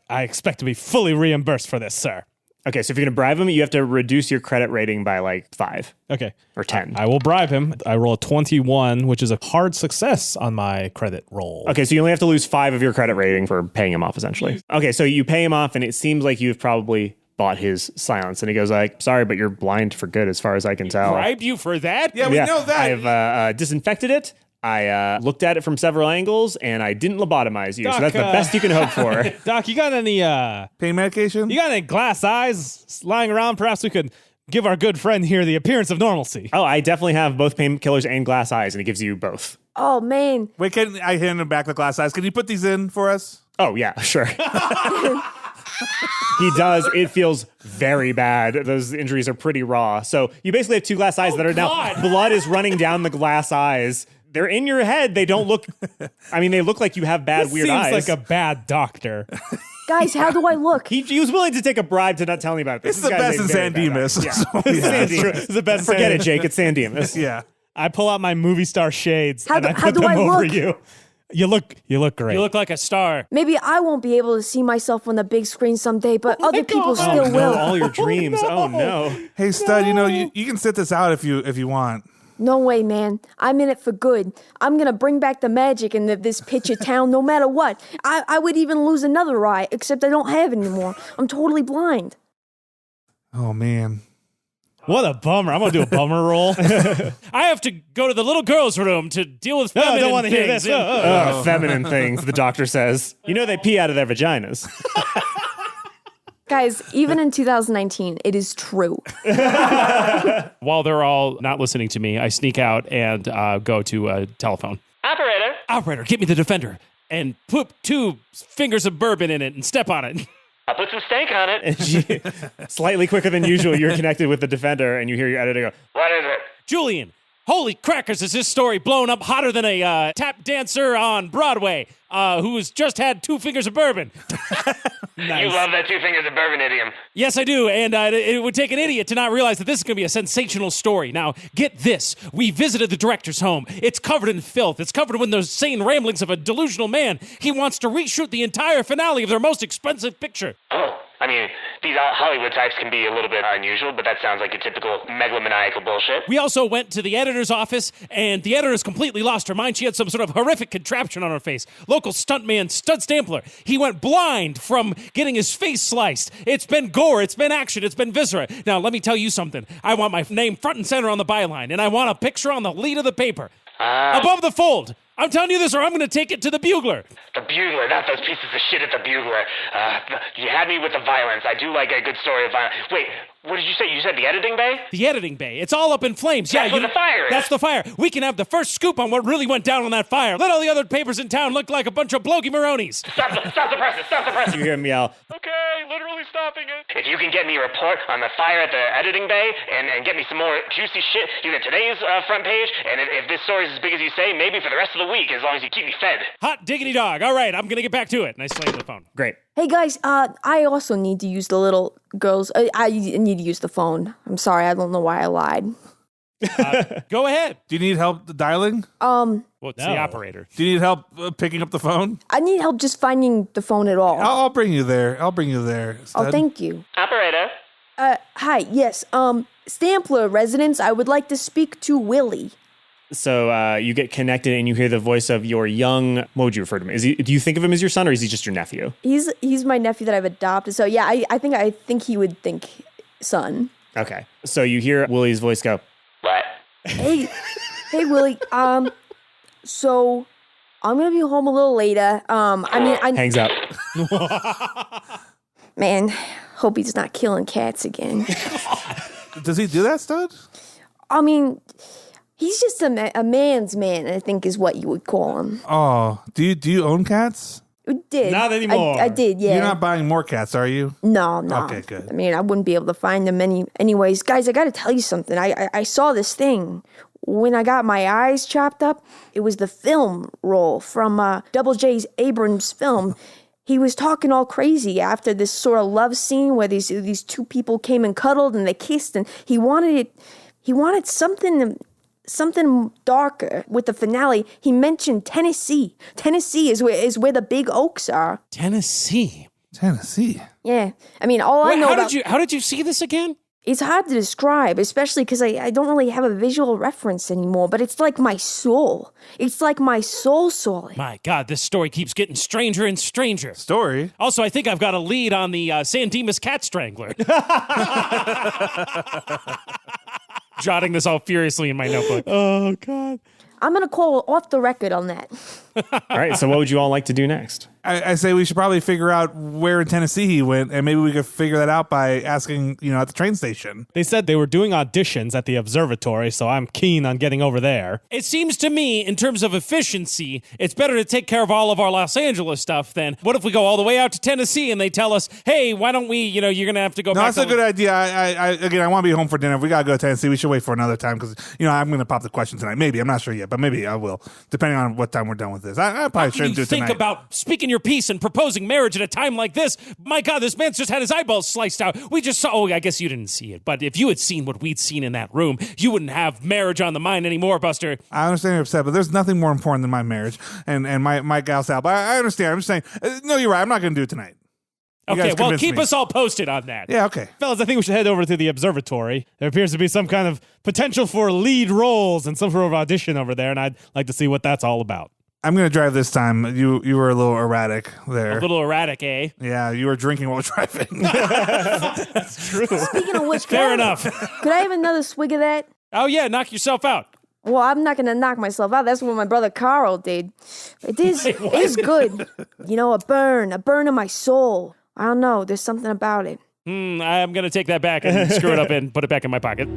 I expect to be fully reimbursed for this, sir. Okay, so if you're going to bribe him, you have to reduce your credit rating by like 5 Okay. or 10. I will bribe him. I roll a 21, which is a hard success on my credit roll. Okay, so you only have to lose 5 of your credit rating for paying him off, essentially. Okay, so you pay him off, and it seems like you've probably bought his silence. And he goes like, "Sorry, but you're blind for good as far as I can tell." Bribed you for that? Yeah, we know that. I've disinfected it. I looked at it from several angles, and I didn't lobotomize you. Doc, so that's the best you can hope for. Doc, you got any Pain medication? you got any glass eyes lying around? Perhaps we could give our good friend here the appearance of normalcy. Oh, I definitely have both painkillers and glass eyes, and it gives you both. Oh, man. Wait, can I hand him back the glass eyes? Can you put these in for us? Oh, yeah, sure. He does. It feels very bad. Those injuries are pretty raw. So you basically have 2 glass eyes that are God. now, blood is running down the glass eyes. They're in your head. They don't look, I mean, they look like you have bad, This weird seems eyes. like a bad doctor. Guys, how do I look? He was willing to take a bribe to not tell me about this. It's the best in San Dimas. Yeah. So, San yeah. Dimas. It's the best. Forget it, Jake. It's San Dimas. Yeah. I pull out my movie star shades How and do- I how put do them I over look? you. You look great. You look like a star. Maybe I won't be able to see myself on the big screen someday, but other people still Oh, no, will. all your dreams. Oh, no. Hey, stud, you can sit this out if you want. No way, man. I'm in it for good. I'm gonna bring back the magic in this picture town no matter what. I would even lose another eye, except I don't have it anymore. I'm totally blind. Oh, man. What a bummer. I'm going to do a bummer roll. I have to go to the little girl's room to deal with feminine don't want to hear things. this. Feminine things, the doctor says. You know they pee out of their vaginas. Guys, even in 2019, it is true. While they're all not listening to me, I sneak out and go to a telephone. Operator, get me the Defender and put 2 fingers of bourbon in it and step on it. I'll put some stank on it. And slightly quicker than usual, you're connected with the Defender, and you hear your editor go, What is it? Julian, holy crackers, is this story blown up hotter than a tap dancer on Broadway who's just had 2 fingers of bourbon? You love that 2 fingers of bourbon idiom. Yes, I do, and it would take an idiot to not realize that this is going to be a sensational story. Now, get this. We visited the director's home. It's covered in filth. It's covered with those sane ramblings of a delusional man. He wants to reshoot the entire finale of their most expensive picture. Oh, I mean, these Hollywood types can be a little bit unusual, but that sounds like your typical megalomaniacal bullshit. We also went to the editor's office, and the editor's completely lost her mind. She had some sort of horrific contraption on her face. Local stuntman, Stampler, he went blind from getting his face sliced. It's been gore, it's been action, it's been viscera. Now, let me tell you something. I want my name front and center on the byline, and I want a picture on the lead of the paper. Above the fold. I'm telling you this, or I'm going to take it to the Bugler. The Bugler, not those pieces of shit at the Bugler. You had me with the violence. I do like a good story of violence. Wait, What did you say? You said the editing bay? The editing bay. It's all up in flames. That's where the fire is. That's the fire. We can have the first scoop on what really went down on that fire. Let all the other papers in town look like a bunch of blokey Maronis. Stop the presses. Stop the presses. You hear him yell, Okay, literally stopping it. If you can get me a report on the fire at the editing bay and get me some more juicy shit, you get today's front page, and if this story's as big as you say, maybe for the rest of the week, as long as you keep me fed. Hot diggity dog. All right, I'm going to get back to it. And I slammed the phone. great. Hey guys, I also need to use the little girls. I need to use the phone. I'm sorry, I don't know why I lied. Go ahead. Do you need help dialing? Well, it's the operator. Do you need help picking up the phone? I need help just finding the phone at all. I'll bring you there. Oh, Stud. thank you. Operator. Hi, yes, Stampler residents, I would like to speak to Willie. So you get connected and you hear the voice of your young, what would you refer to him? Do you think of him as your son or is he just your nephew? He's my nephew that I've adopted, so yeah, I think he would think son. Okay. So you hear Willie's voice go, What? Hey Willie, so I'm gonna be home a little later. I hangs up. man, hope he's not killing cats again. Does he do that, Stud? I mean, he's just a man's man, I think is what you would call him. Oh, do you own cats? We did. Not anymore. I did, yeah. You're not buying more cats, are you? No. Okay, good. I mean, I wouldn't be able to find them anyways. Guys, I got to tell you something. I saw this thing. When I got my eyes chopped up, it was the film roll from Double J's Abrams film. He was talking all crazy after this sort of love scene where these two people came and cuddled and they kissed, and he wanted something darker with the finale. He mentioned Tennessee. Tennessee is where the big oaks are. Tennessee. Yeah. I mean, all I know How did you see this again? it's hard to describe, especially because I don't really have a visual reference anymore, but it's like my soul. It's like my soul. My God, this story keeps getting stranger and stranger. Story? Also, I think I've got a lead on the San Dimas cat strangler. Jotting this all furiously in my notebook. Oh, God. I'm going to call off the record on that. All right, so what would you all like to do next? I say we should probably figure out where in Tennessee he went, and maybe we could figure that out by asking, at the train station. They said they were doing auditions at the observatory, so I'm keen on getting over there. It seems to me, in terms of efficiency, it's better to take care of all of our Los Angeles stuff than what if we go all the way out to Tennessee and they tell us, hey, why don't we, you're going to have to go back. No, that's a good idea. I want to be home for dinner. If we got to go to Tennessee, we should wait for another time because, I'm going to pop the question tonight. Maybe. I'm not sure yet, but maybe I will, depending on what time we're done with this. I probably shouldn't do it tonight. Think about speaking your piece and proposing marriage at a time like this. My God, this man's just had his eyeballs sliced out. We just saw, I guess you didn't see it, but if you had seen what we'd seen in that room, you wouldn't have marriage on the mind anymore, Buster. I understand you're upset, but there's nothing more important than my marriage and my gal Sal. But I understand. I'm just saying, no, you're right. I'm not going to do it tonight. Okay, well, keep us all posted on that. Yeah, okay. Fellas, I think we should head over to the observatory. There appears to be some kind of potential for lead roles and some sort of audition over there, and I'd like to see what that's all about. I'm going to drive this time. You were a little erratic there. A little erratic, eh? Yeah, you were drinking while driving. That's true. Speaking of which, Fair enough. Could I have another swig of that? Oh, yeah, knock yourself out. Well, I'm not going to knock myself out. That's what my brother Carl did. It is good. A burn in my soul. I don't know. There's something about it. I'm going to take that back and screw it up and put it back in my pocket.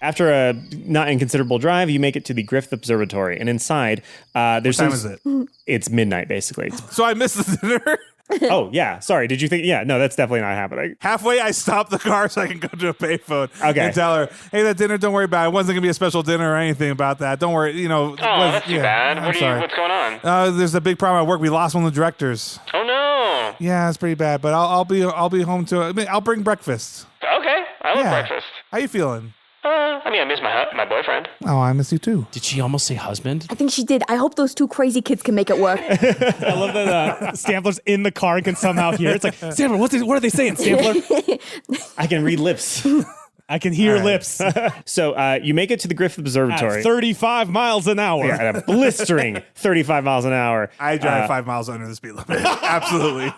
After a not inconsiderable drive, you make it to the Griffith Observatory, and inside, there's What time is it? It's midnight, basically. So I missed the dinner. Oh, yeah. Sorry. Did you think? Yeah, no, that's definitely not happening. Halfway, I stopped the car so I can go to a payphone and Okay. tell her, hey, that dinner, don't worry about it. It wasn't going to be a special dinner or anything about that. Don't worry. Oh, that's too bad. I'm sorry. What's going on? There's a big problem at work. We lost one of the directors. Oh, no. Yeah, it's pretty bad, but I'll be home to I'll bring breakfast. Okay, I love breakfast. How you feeling? I miss my boyfriend. Oh, I miss you too. Did she almost say husband? I think she did. I hope those two crazy kids can make it work. I love that Stampler's in the car and can somehow hear. It's like, Stampler, what are they saying, Stampler? I can read lips. I can hear lips So you make it to the Griffith Observatory. at 35 miles an hour. Yeah, at a blistering 35 miles an hour. I drive 5 miles under the speed limit. Absolutely.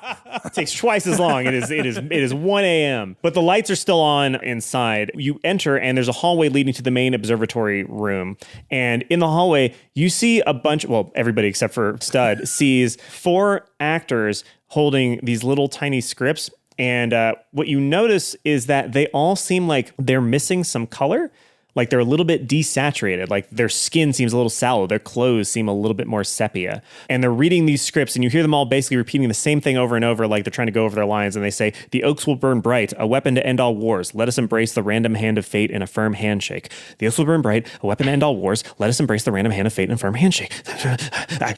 It takes twice as long. It is 1 a.m. But the lights are still on inside. You enter and there's a hallway leading to the main observatory room. And in the hallway, you see a bunch, well, everybody except for Stud sees 4 actors holding these little tiny scripts. And what you notice is that they all seem like they're missing some color. Like they're a little bit desaturated, like their skin seems a little sallow, their clothes seem a little bit more sepia. And they're reading these scripts and you hear them all basically repeating the same thing over and over, like they're trying to go over their lines. And they say, "The oaks will burn bright, a weapon to end all wars. Let us embrace the random hand of fate in a firm handshake. The oaks will burn bright, a weapon to end all wars. Let us embrace the random hand of fate in a firm handshake."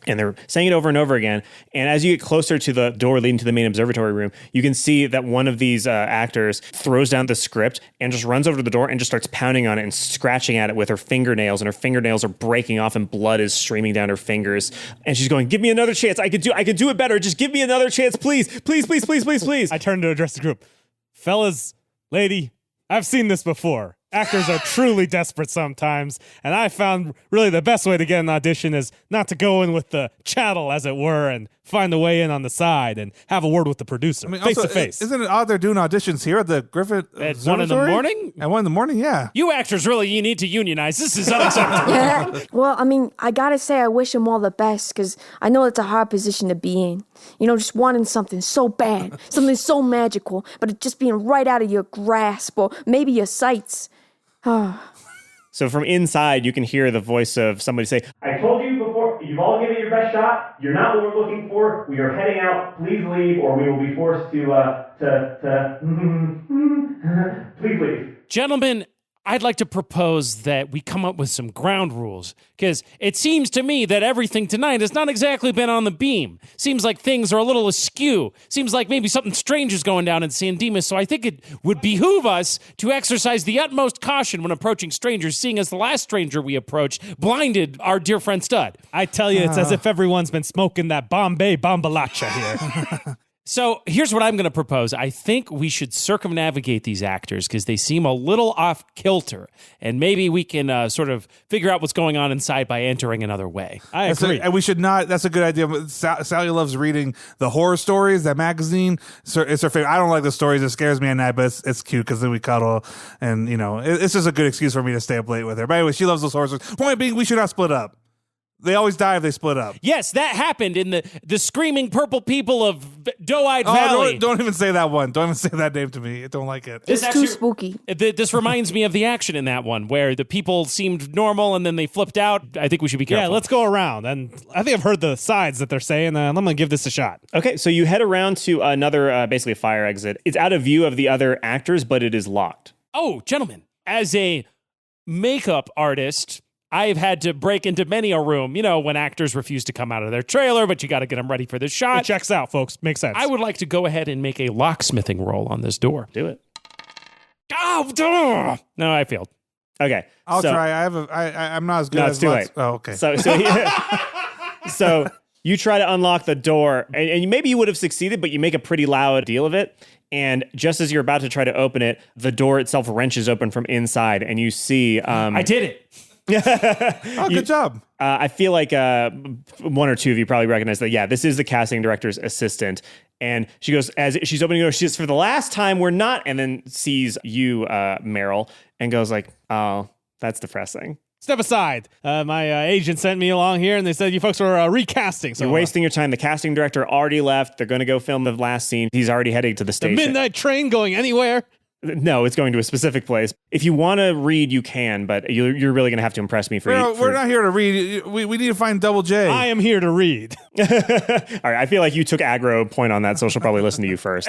And they're saying it over and over again. And as you get closer to the door leading to the main observatory room, you can see that one of these actors throws down the script and just runs over to the door and just starts pounding on it and scratching at it with her fingernails, and her fingernails are breaking off and blood is streaming down her fingers. And she's going, "Give me another chance. I could do it better. Just give me another chance, please. Please, please, please, please, please." I turn to address the group. Fellas, lady, I've seen this before. Actors are truly desperate sometimes, and I found really the best way to get an audition is not to go in with the chattel, as it were, and find a way in on the side and have a word with the producer, face also, to face. Isn't it odd they're doing auditions here at the Griffith At Observatory? 1 in the morning? At 1 in the morning, yeah. You actors really, you need to unionize. This is unacceptable. Well, I mean, I gotta say I wish him all the best because I know it's a hard position to be in. You know, just wanting something so bad, something so magical, but it just being right out of your grasp or maybe your sights. So from inside, you can hear the voice of somebody say, "I told you before, you've all given it your best shot. You're not what we're looking for. We are heading out. Please leave, or we will be forced to please leave." Gentlemen, I'd like to propose that we come up with some ground rules, because it seems to me that everything tonight has not exactly been on the beam. Seems like things are a little askew. Seems like maybe something strange is going down in San Dimas, so I think it would behoove us to exercise the utmost caution when approaching strangers, seeing as the last stranger we approached blinded our dear friend Stud. I tell you, it's as if everyone's been smoking that Bombay Bombalacha here. So here's what I'm going to propose. I think we should circumnavigate these actors because they seem a little off kilter, and maybe we can sort of figure out what's going on inside by entering another way. I agree. And we should not. That's a good idea. Sally loves reading the horror stories. That magazine. So it's her favorite. I don't like the stories. It scares me at night, but it's cute because then we cuddle, and you know, it's just a good excuse for me to stay up late with her. But anyway, she loves those horror stories. Point being, we should not split up. They always die if they split up. Yes, that happened in the screaming purple people of Doe-Eyed Valley. Don't even say that one. Don't even say that name to me. I don't like it. It's too spooky. This reminds me of the action in that one where the people seemed normal and then they flipped out. I think we should be careful. Yeah, let's go around. And I think I've heard the sides that they're saying, and I'm going to give this a shot. Okay, so you head around to another, basically a fire exit. It's out of view of the other actors, but it is locked. Oh, gentlemen, as a makeup artist, I've had to break into many a room, you know, when actors refuse to come out of their trailer, but you got to get them ready for the shot. It checks out, folks. Makes sense. I would like to go ahead and make a locksmithing roll on this door. Do it. Oh, duh! No, I failed. Okay. I'll try. I'm not as good No, as it's too late. Oh, okay. So you try to unlock the door, and maybe you would have succeeded, but you make a pretty loud deal of it. And just as you're about to try to open it, the door itself wrenches open from inside, and you see... I did it. Good job. I feel like one or two of you probably recognize that. Yeah, this is the casting director's assistant. And she goes, as she's opening the door, she says, "For the last time, we're not," and then sees you, Meryl, and goes like, "Oh, that's depressing." Step aside. My agent sent me along here, and they said you folks were recasting. So you're wasting your time. The casting director already left. They're going to go film the last scene. He's already heading to the station. The midnight train going anywhere? No, it's going to a specific place. If you want to read, you can, but you're really going to have to impress me for... We're not here to read. We need to find Double J. I am here to read. All right, I feel like you took aggro point on that, so she'll probably listen to you first.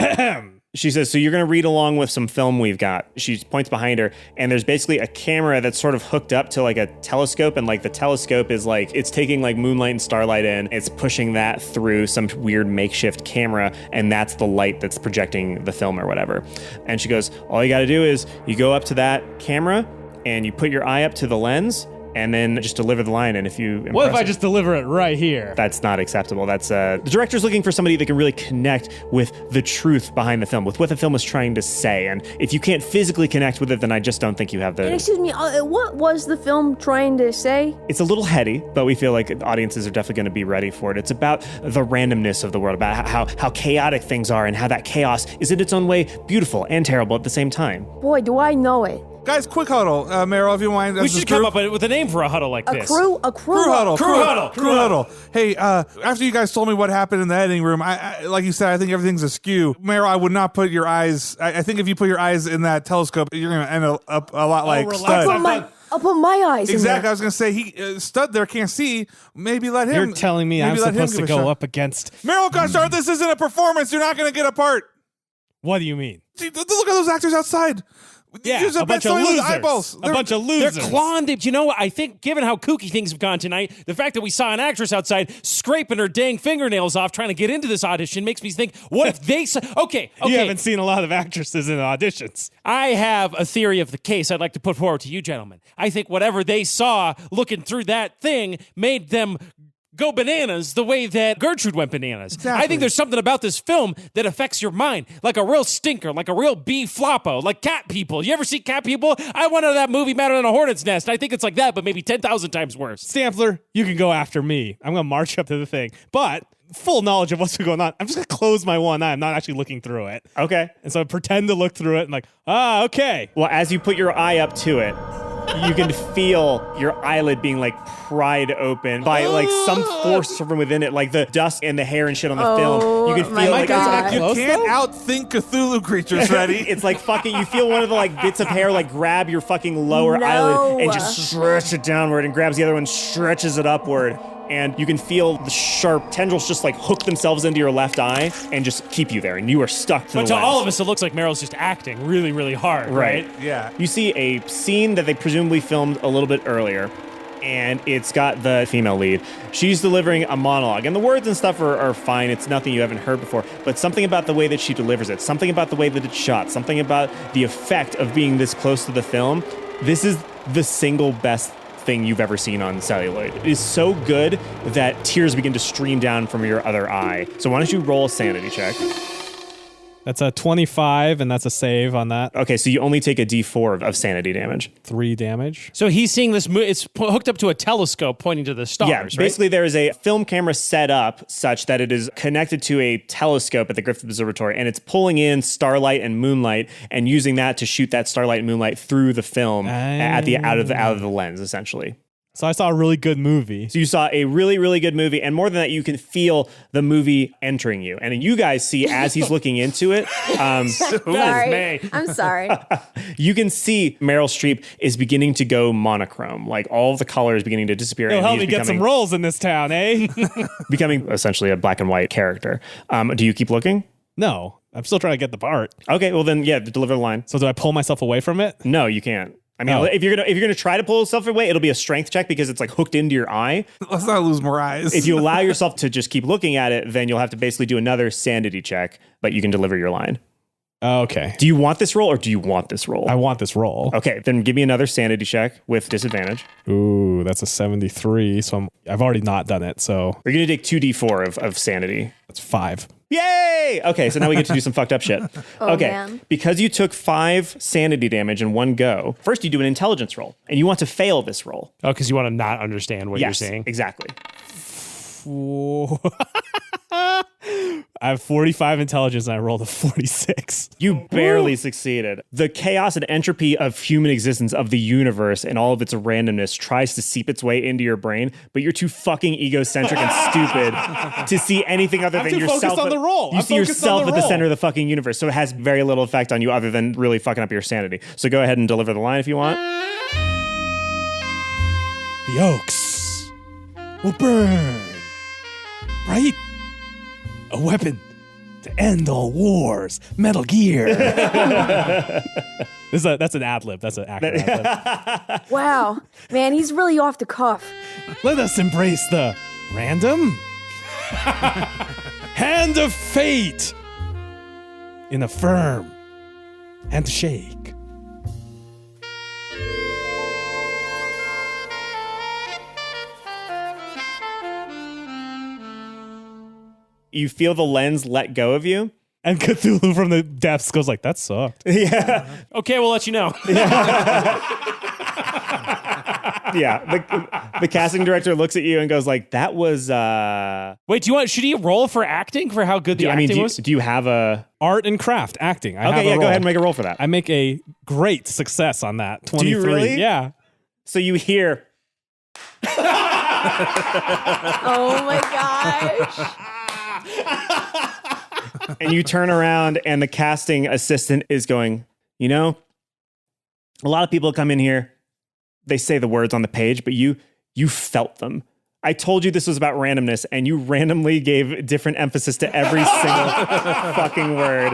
She says, "So you're going to read along with some film we've got." She points behind her, and there's basically a camera that's sort of hooked up to like a telescope, and like the telescope is like, it's taking like moonlight and starlight in, it's pushing that through some weird makeshift camera, and that's the light that's projecting the film or whatever. And she goes, "All you got to do is you go up to that camera, and you put your eye up to the lens, and then just deliver the line. And if you What if I just deliver it right here? That's not acceptable. That's the director's looking for somebody that can really connect with the truth behind the film, with what the film is trying to say. And if you can't physically connect with it, then I just don't think you have the... And excuse me, what was the film trying to say? It's a little heady, but we feel like audiences are definitely going to be ready for it. It's about the randomness of the world, about how chaotic things are, and how that chaos is in its own way beautiful and terrible at the same time. Boy, do I know it. Guys, quick huddle. Meryl, if you mind. We should come up with a name for a huddle like A this. crew Huddle. Hey, after you guys told me what happened in the editing room, I like you said, I think everything's askew. Meryl, I would not put your eyes. I think if you put your eyes in that telescope, you're going to end up a lot like Stud. I'll put my eyes in Exactly. there. I was going to say, Stud there can't see. Maybe let him. You're telling me I'm supposed to go up against... Meryl, gosh darn, this isn't a performance. You're not going to get a part. What do you mean? See, look at those actors outside. Yeah, There's a bunch of losers. Eyeballs. A bunch of losers. They're clawing. You know, I think given how kooky things have gone tonight, the fact that we saw an actress outside scraping her dang fingernails off trying to get into this audition makes me think, what if they saw... Okay. You haven't seen a lot of actresses in auditions. I have a theory of the case I'd like to put forward to you gentlemen. I think whatever they saw looking through that thing made them go bananas the way that Gertrude went bananas. Exactly. I think there's something about this film that affects your mind, like a real stinker, like a real floppo, like Cat People. You ever see Cat People? I went to that movie Matter in a Hornet's Nest. I think it's like that, but maybe 10,000 times worse. Stampler, you can go after me. I'm going to march up to the thing. But full knowledge of what's going on, I'm just going to close my one eye. I'm not actually looking through it. Okay. And so I pretend to look through it and like, okay. Well, as you put your eye up to it, you can feel your eyelid being like pried open by like some force from within it, like the dust and the hair and shit on the film. You can feel like God. You can't outthink Cthulhu creatures, Freddie. it's like fucking, you feel one of the like bits of hair like grab your fucking lower eyelid and just stretch it downward, and grabs the other one, stretches it upward. And you can feel the sharp tendrils just like hook themselves into your left eye and just keep you there, and you are stuck to the lens. But to all of us, it looks like Meryl's just acting really, really hard, right? Yeah. You see a scene that they presumably filmed a little bit earlier, and it's got the female lead. She's delivering a monologue, and the words and stuff are fine. It's nothing you haven't heard before, but something about the way that she delivers it, something about the way that it's shot, something about the effect of being this close to the film. This is the single best thing you've ever seen on celluloid. It is so good that tears begin to stream down from your other eye. So why don't you roll a sanity check? That's a 25, and that's a save on that. Okay, so you only take a d4 of sanity damage. 3 damage. So he's seeing this, it's hooked up to a telescope pointing to the stars, Yeah, right? basically there is a film camera set up such that it is connected to a telescope at the Griffith Observatory, and it's pulling in starlight and moonlight and using that to shoot that starlight and moonlight through the film at the out of the lens, essentially. So I saw a really good movie. So you saw a really, really good movie, and more than that, you can feel the movie entering you. And you guys see, as he's looking into it, Sorry. I'm sorry. you can see Meryl Streep is beginning to go monochrome. Like, all of the color is beginning to disappear. It'll and help he's me get some roles in this town, eh? becoming essentially a black and white character. Do you keep looking? No, I'm still trying to get the part. Okay, well then, yeah, deliver the line. So do I pull myself away from it? No, you can't. I mean, if you're gonna try to pull yourself away, it'll be a strength check because it's like hooked into your eye. Let's not lose more eyes. If you allow yourself to just keep looking at it, then you'll have to basically do another sanity check, but you can deliver your line. Okay. Do you want this roll or do you want this roll? I want this roll. Okay, then give me another sanity check with disadvantage. Ooh, that's a 73. So I've already not done it. So You're gonna take 2d4 of sanity. that's 5. Yay! Okay, so now we get to do some fucked up shit. Okay, man. because you took 5 sanity damage in one go, first you do an intelligence roll, and you want to fail this roll. Oh, because you want to not understand what you're saying. Exactly. I have 45 intelligence and I rolled a 46. You barely succeeded. The chaos and entropy of human existence, of the universe, and all of its randomness tries to seep its way into your brain, but you're too fucking egocentric and stupid to see anything other than too yourself. focused on the roll. You I'm see focused yourself on the at the roll. center of the fucking universe, so it has very little effect on you other than really fucking up your sanity. So go ahead and deliver the line if you want. The oaks will burn. Right? A weapon to end all wars. Metal Gear. That's an ad-lib. That's an actor ad-lib. Wow. Man, he's really off the cuff. Let us embrace the random hand of fate in a firm handshake. You feel the lens let go of you. And Cthulhu from the depths goes like, that sucked. Yeah. Okay, we'll let you know. Yeah. The casting director looks at you and goes like, that was... Wait, should he roll for acting for how good the acting was? Do you have a... Art and craft, acting. I have Okay, a yeah, go roll. ahead and make a roll for that. I make a great success on that. 23. you really? Yeah. So you hear... Oh my gosh. And you turn around and the casting assistant is going, you know, a lot of people come in here, they say the words on the page, but you felt them. I told you this was about randomness, and you randomly gave different emphasis to every single fucking word.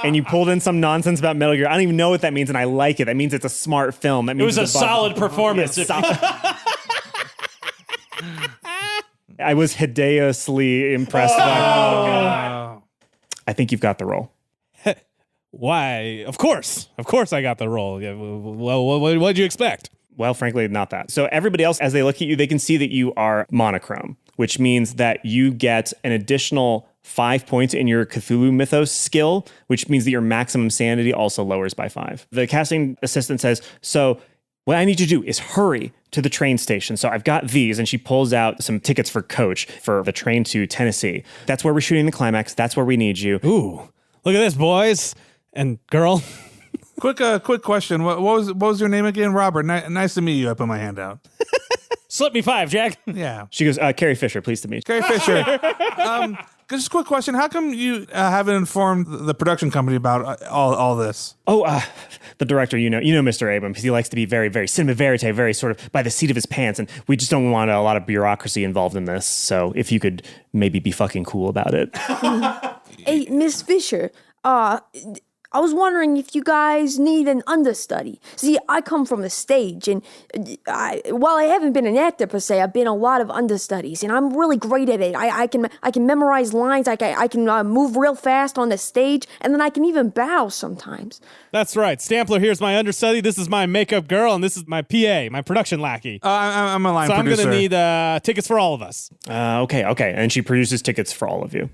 And you pulled in some nonsense about Metal Gear. I don't even know what that means, and I like it. That means it's a smart film. That It means was a it's above- solid performance. I was hideously impressed by I think you've got the role. Why? Of course I got the role. Yeah, well, what did you expect? Well, frankly, not that. So everybody else, as they look at you, they can see that you are monochrome, which means that you get an additional 5 points in your Cthulhu Mythos skill, which means that your maximum sanity also lowers by 5. The casting assistant says, so what I need you to do is hurry to the train station. So I've got these, and she pulls out some tickets for coach for the train to Tennessee. That's where we're shooting the climax. That's where we need you. Ooh, look at this, boys and girl. Quick question. What was your name again? Robert. Nice to meet you. I put my hand out. Slip me 5, Jack. Yeah. She goes, Carrie Fisher, pleased to meet you. Carrie Fisher. Just a quick question. How come you haven't informed the production company about all this? Oh, the director, you know Mr. Abrams, because he likes to be very, very cinema verite, very sort of by the seat of his pants, and we just don't want a lot of bureaucracy involved in this. So if you could maybe be fucking cool about it. Hey, Miss Fisher, I was wondering if you guys need an understudy. See, I come from the stage, and while I haven't been an actor per se, I've been a lot of understudies, and I'm really great at it. I can memorize lines. I can move real fast on the stage, and then I can even bow sometimes. That's right. Stampler here's my understudy. This is my makeup girl, and this is my PA, my production lackey. I'm a line So I'm producer. going to need tickets for all of us. Okay. And she produces tickets for all of you.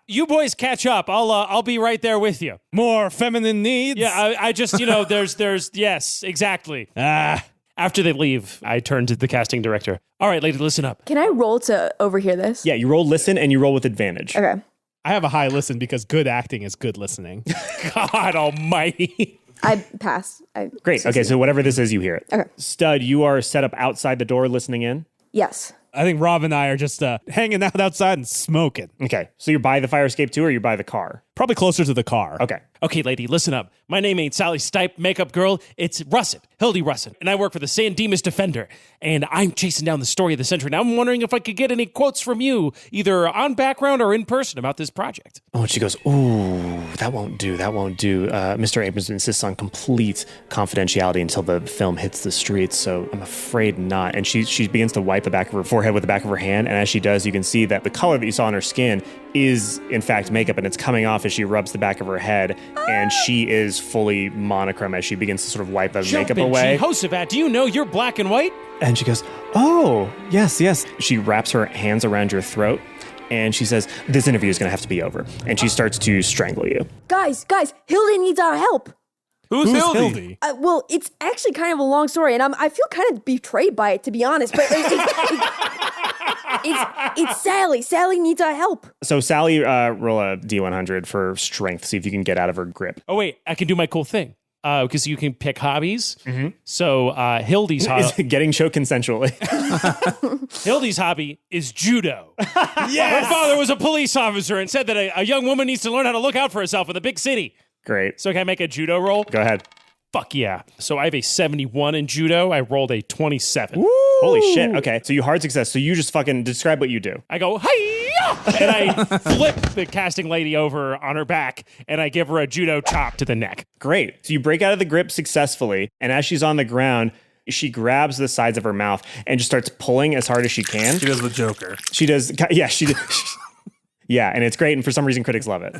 You boys catch up. I'll be right there with you. More feminine needs? Yeah, I just, there's yes, exactly. After they leave, I turn to the casting director. All right, lady, listen up. Can I roll to overhear this? Yeah, you roll listen and you roll with advantage. Okay. I have a high listen because good acting is good listening. God almighty. I pass. Great. Okay, so whatever this is, you hear it. Okay. Stud, you are set up outside the door listening in? Yes. I think Rob and I are just hanging out outside and smoking. Okay, so you're by the fire escape too, or you're by the car? Probably closer to the car. Okay. Okay, lady, listen up. My name ain't Sally Stipe, makeup girl. It's Russet, Hildy Russet, and I work for the Dimas Defender. And I'm chasing down the story of the century. Now I'm wondering if I could get any quotes from you, either on background or in person, about this project. Oh, and she goes, ooh, that won't do. Mr. Abrams insists on complete confidentiality until the film hits the streets, so I'm afraid not. And she begins to wipe the back of her forehead with the back of her hand, and as she does, you can see that the color that you saw on her skin is, in fact, makeup, and it's coming off as she rubs the back of her head, and she is fully monochrome as she begins to sort of wipe the makeup away. Jehoshaphat, do you know you're black and white? And she goes, oh, yes. She wraps her hands around your throat, and she says, this interview is going to have to be over. And she starts to strangle you. Guys, Hildy needs our help. Who's Hildy? Well, it's actually kind of a long story, and I feel kind of betrayed by it, to be honest. But it's Sally. Sally needs our help. So Sally, roll a D100 for strength. See if you can get out of her grip. Oh, wait, I can do my cool thing. Because you can pick hobbies. Mm-hmm. So Hildy's hobby... Getting choked consensually. Hildy's hobby is judo. Yes! Her father was a police officer and said that a young woman needs to learn how to look out for herself in the big city. Great. So can I make a judo roll? Go ahead. Fuck yeah. So I have a 71 in judo. I rolled a 27. Woo! Holy shit. Okay, so you hard success. So you just fucking describe what you do. I go, hi-ya! And I flip the casting lady over on her back, and I give her a judo chop to the neck. Great. So you break out of the grip successfully, and as she's on the ground, she grabs the sides of her mouth and just starts pulling as hard as she can. She does the Joker. She does, yeah, she does. Yeah, and it's great, and for some reason, critics love it.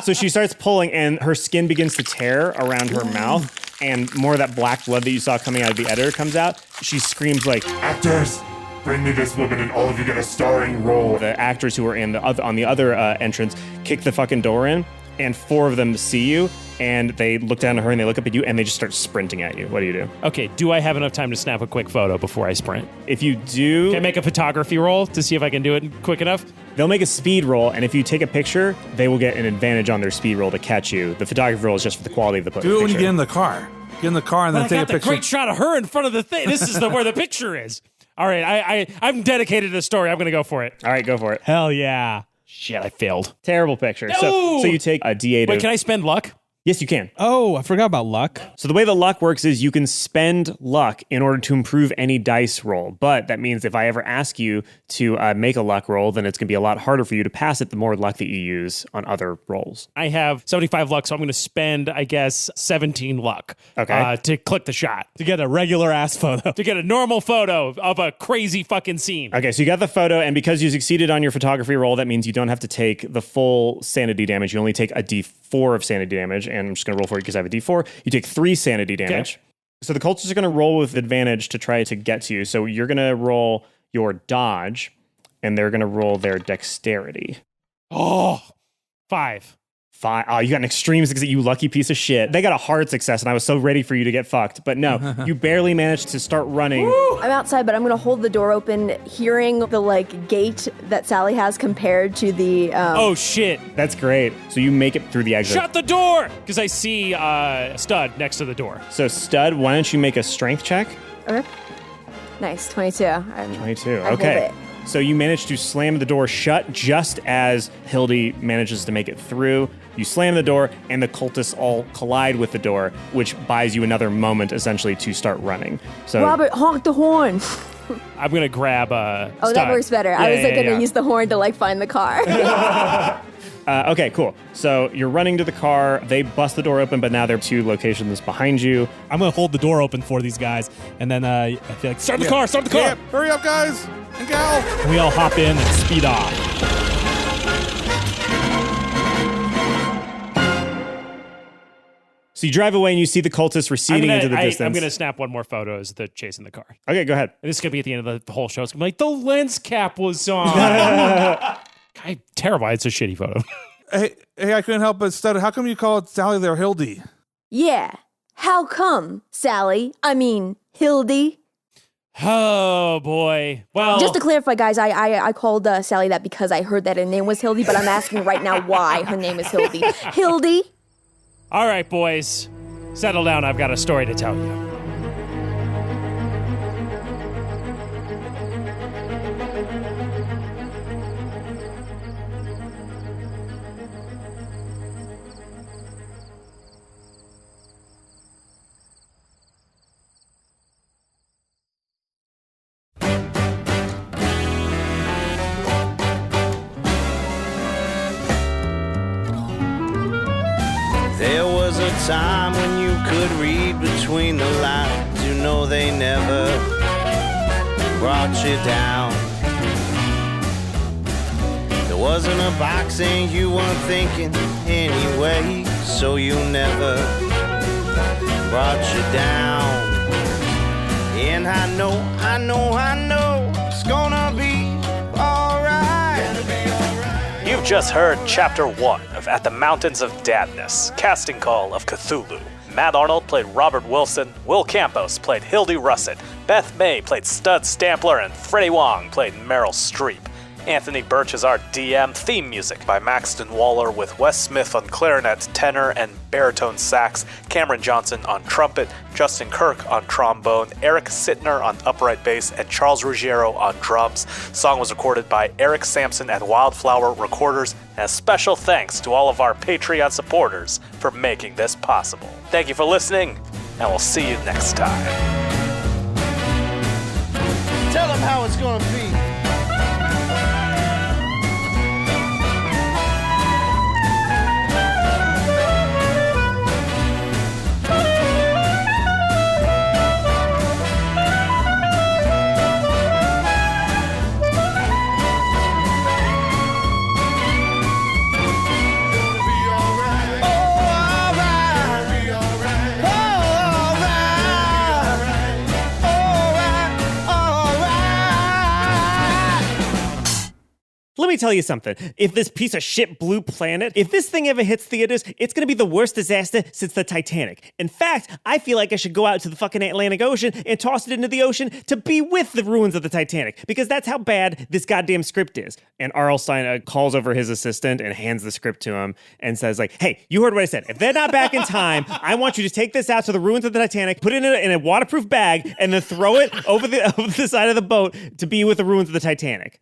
So she starts pulling, and her skin begins to tear around her mouth, and more of that black blood that you saw coming out of the editor comes out. She screams like, Actors, Bring me this woman and all of you get a starring role. The actors who are on the other entrance kick the fucking door in, and 4 of them see you, and they look down at her and they look up at you and they just start sprinting at you. What do you do? Okay, do I have enough time to snap a quick photo before I sprint? If you do... Can I make a photography roll to see if I can do it quick enough? They'll make a speed roll, and if you take a picture, they will get an advantage on their speed roll to catch you. The photography roll is just for the quality of the picture. Do it when you get in the car. Get in the car and then take a picture. I got the great shot of her in front of the thing. This is where the picture is. All right, I'm dedicated to the story. I'm going to go for it. All right, go for it. Hell yeah. Shit, I failed. Terrible picture. No! So you take a D8. Wait, can I spend luck? Yes, you can. Oh, I forgot about luck. So the way the luck works is you can spend luck in order to improve any dice roll. But that means if I ever ask you to make a luck roll, then it's going to be a lot harder for you to pass it the more luck that you use on other rolls. I have 75 luck, so I'm going to spend, I guess, 17 luck. Okay. To click the shot. To get a regular ass photo. To get a normal photo of a crazy fucking scene. Okay, so you got the photo, and because you succeeded on your photography roll, that means you don't have to take the full sanity damage. You only take a D4 of sanity damage, and I'm just going to roll for it because I have a D4. You take 3 sanity damage. Okay. So the cultists are going to roll with advantage to try to get to you. So you're going to roll your dodge, and they're going to roll their dexterity. Oh, 5. Oh, you got an extreme success, you lucky piece of shit. They got a hard success, and I was so ready for you to get fucked. But no, you barely managed to start running. I'm outside, but I'm going to hold the door open, hearing the, gate that Sally has compared to the... Oh, shit. That's great. So you make it through the exit. Shut the door! Because I see Stud next to the door. So, Stud, why don't you make a strength check? Okay. Nice, 22. 22, I hold okay. it. So you manage to slam the door shut just as Hildy manages to make it through. You slam the door, and the cultists all collide with the door, which buys you another moment, essentially, to start running. So Robert, honk the horn. I'm going to grab Stud. Oh, that works better. Yeah, I was going to yeah. use the horn to, find the car. Okay, cool. So you're running to the car. They bust the door open, but now there are 2 locations behind you. I'm going to hold the door open for these guys, and then I feel like... Start the car! Start the car! Yeah, hurry up, guys! And gal! And we all hop in and speed off. So you drive away, and you see the cultists receding into the distance. I'm going to snap one more photo as they're chasing the car. Okay, go ahead. And this is going to be at the end of the whole show. It's going to be like, the lens cap was on. Terrible. It's a shitty photo. Hey, I couldn't help but stutter. How come you call it Sally there, Hildy? Yeah. How come, Sally? I mean, Hildy. Oh, boy. Well, Just to clarify, guys, I called Sally that because I heard that her name was Hildy, but I'm asking right now why her name is Hildy. Hildy? all right, boys. Settle down. I've got a story to tell you. There was a time when you could read between the lines. You know they never brought you down. There wasn't a boxing you weren't thinking anyway, so you never brought you down. And I know it's gonna be alright. You've just heard Chapter 1 of At the Mountains of Dadness, Casting Call of Cthulhu. Matt Arnold played Robert Wilson, Will Campos played Hildy Russet, Beth May played Stud Stampler, and Freddie Wong played Meryl Streep. Anthony Burch is our DM. Theme music by Maxton Waller, with Wes Smith on clarinet, tenor, and baritone sax, Cameron Johnson on trumpet, Justin Kirk on trombone, Eric Sittner on upright bass, and Charles Ruggiero on drums. Song was recorded by Eric Sampson at Wildflower Recorders, and a special thanks to all of our Patreon supporters for making this possible. Thank you for listening, and we'll see you next time. Tell them how it's gonna be. let me tell you something. If this piece of shit blue planet, if this thing ever hits theaters, it's gonna be the worst disaster since the Titanic. In fact, I feel like I should go out to the fucking Atlantic Ocean and toss it into the ocean to be with the ruins of the Titanic, because that's how bad this goddamn script is. And Arlstein calls over his assistant and hands the script to him and says like, hey, you heard what I said. If they're not back in time, I want you to take this out to the ruins of the Titanic, put it in a waterproof bag, and then throw it over the side of the boat to be with the ruins of the Titanic.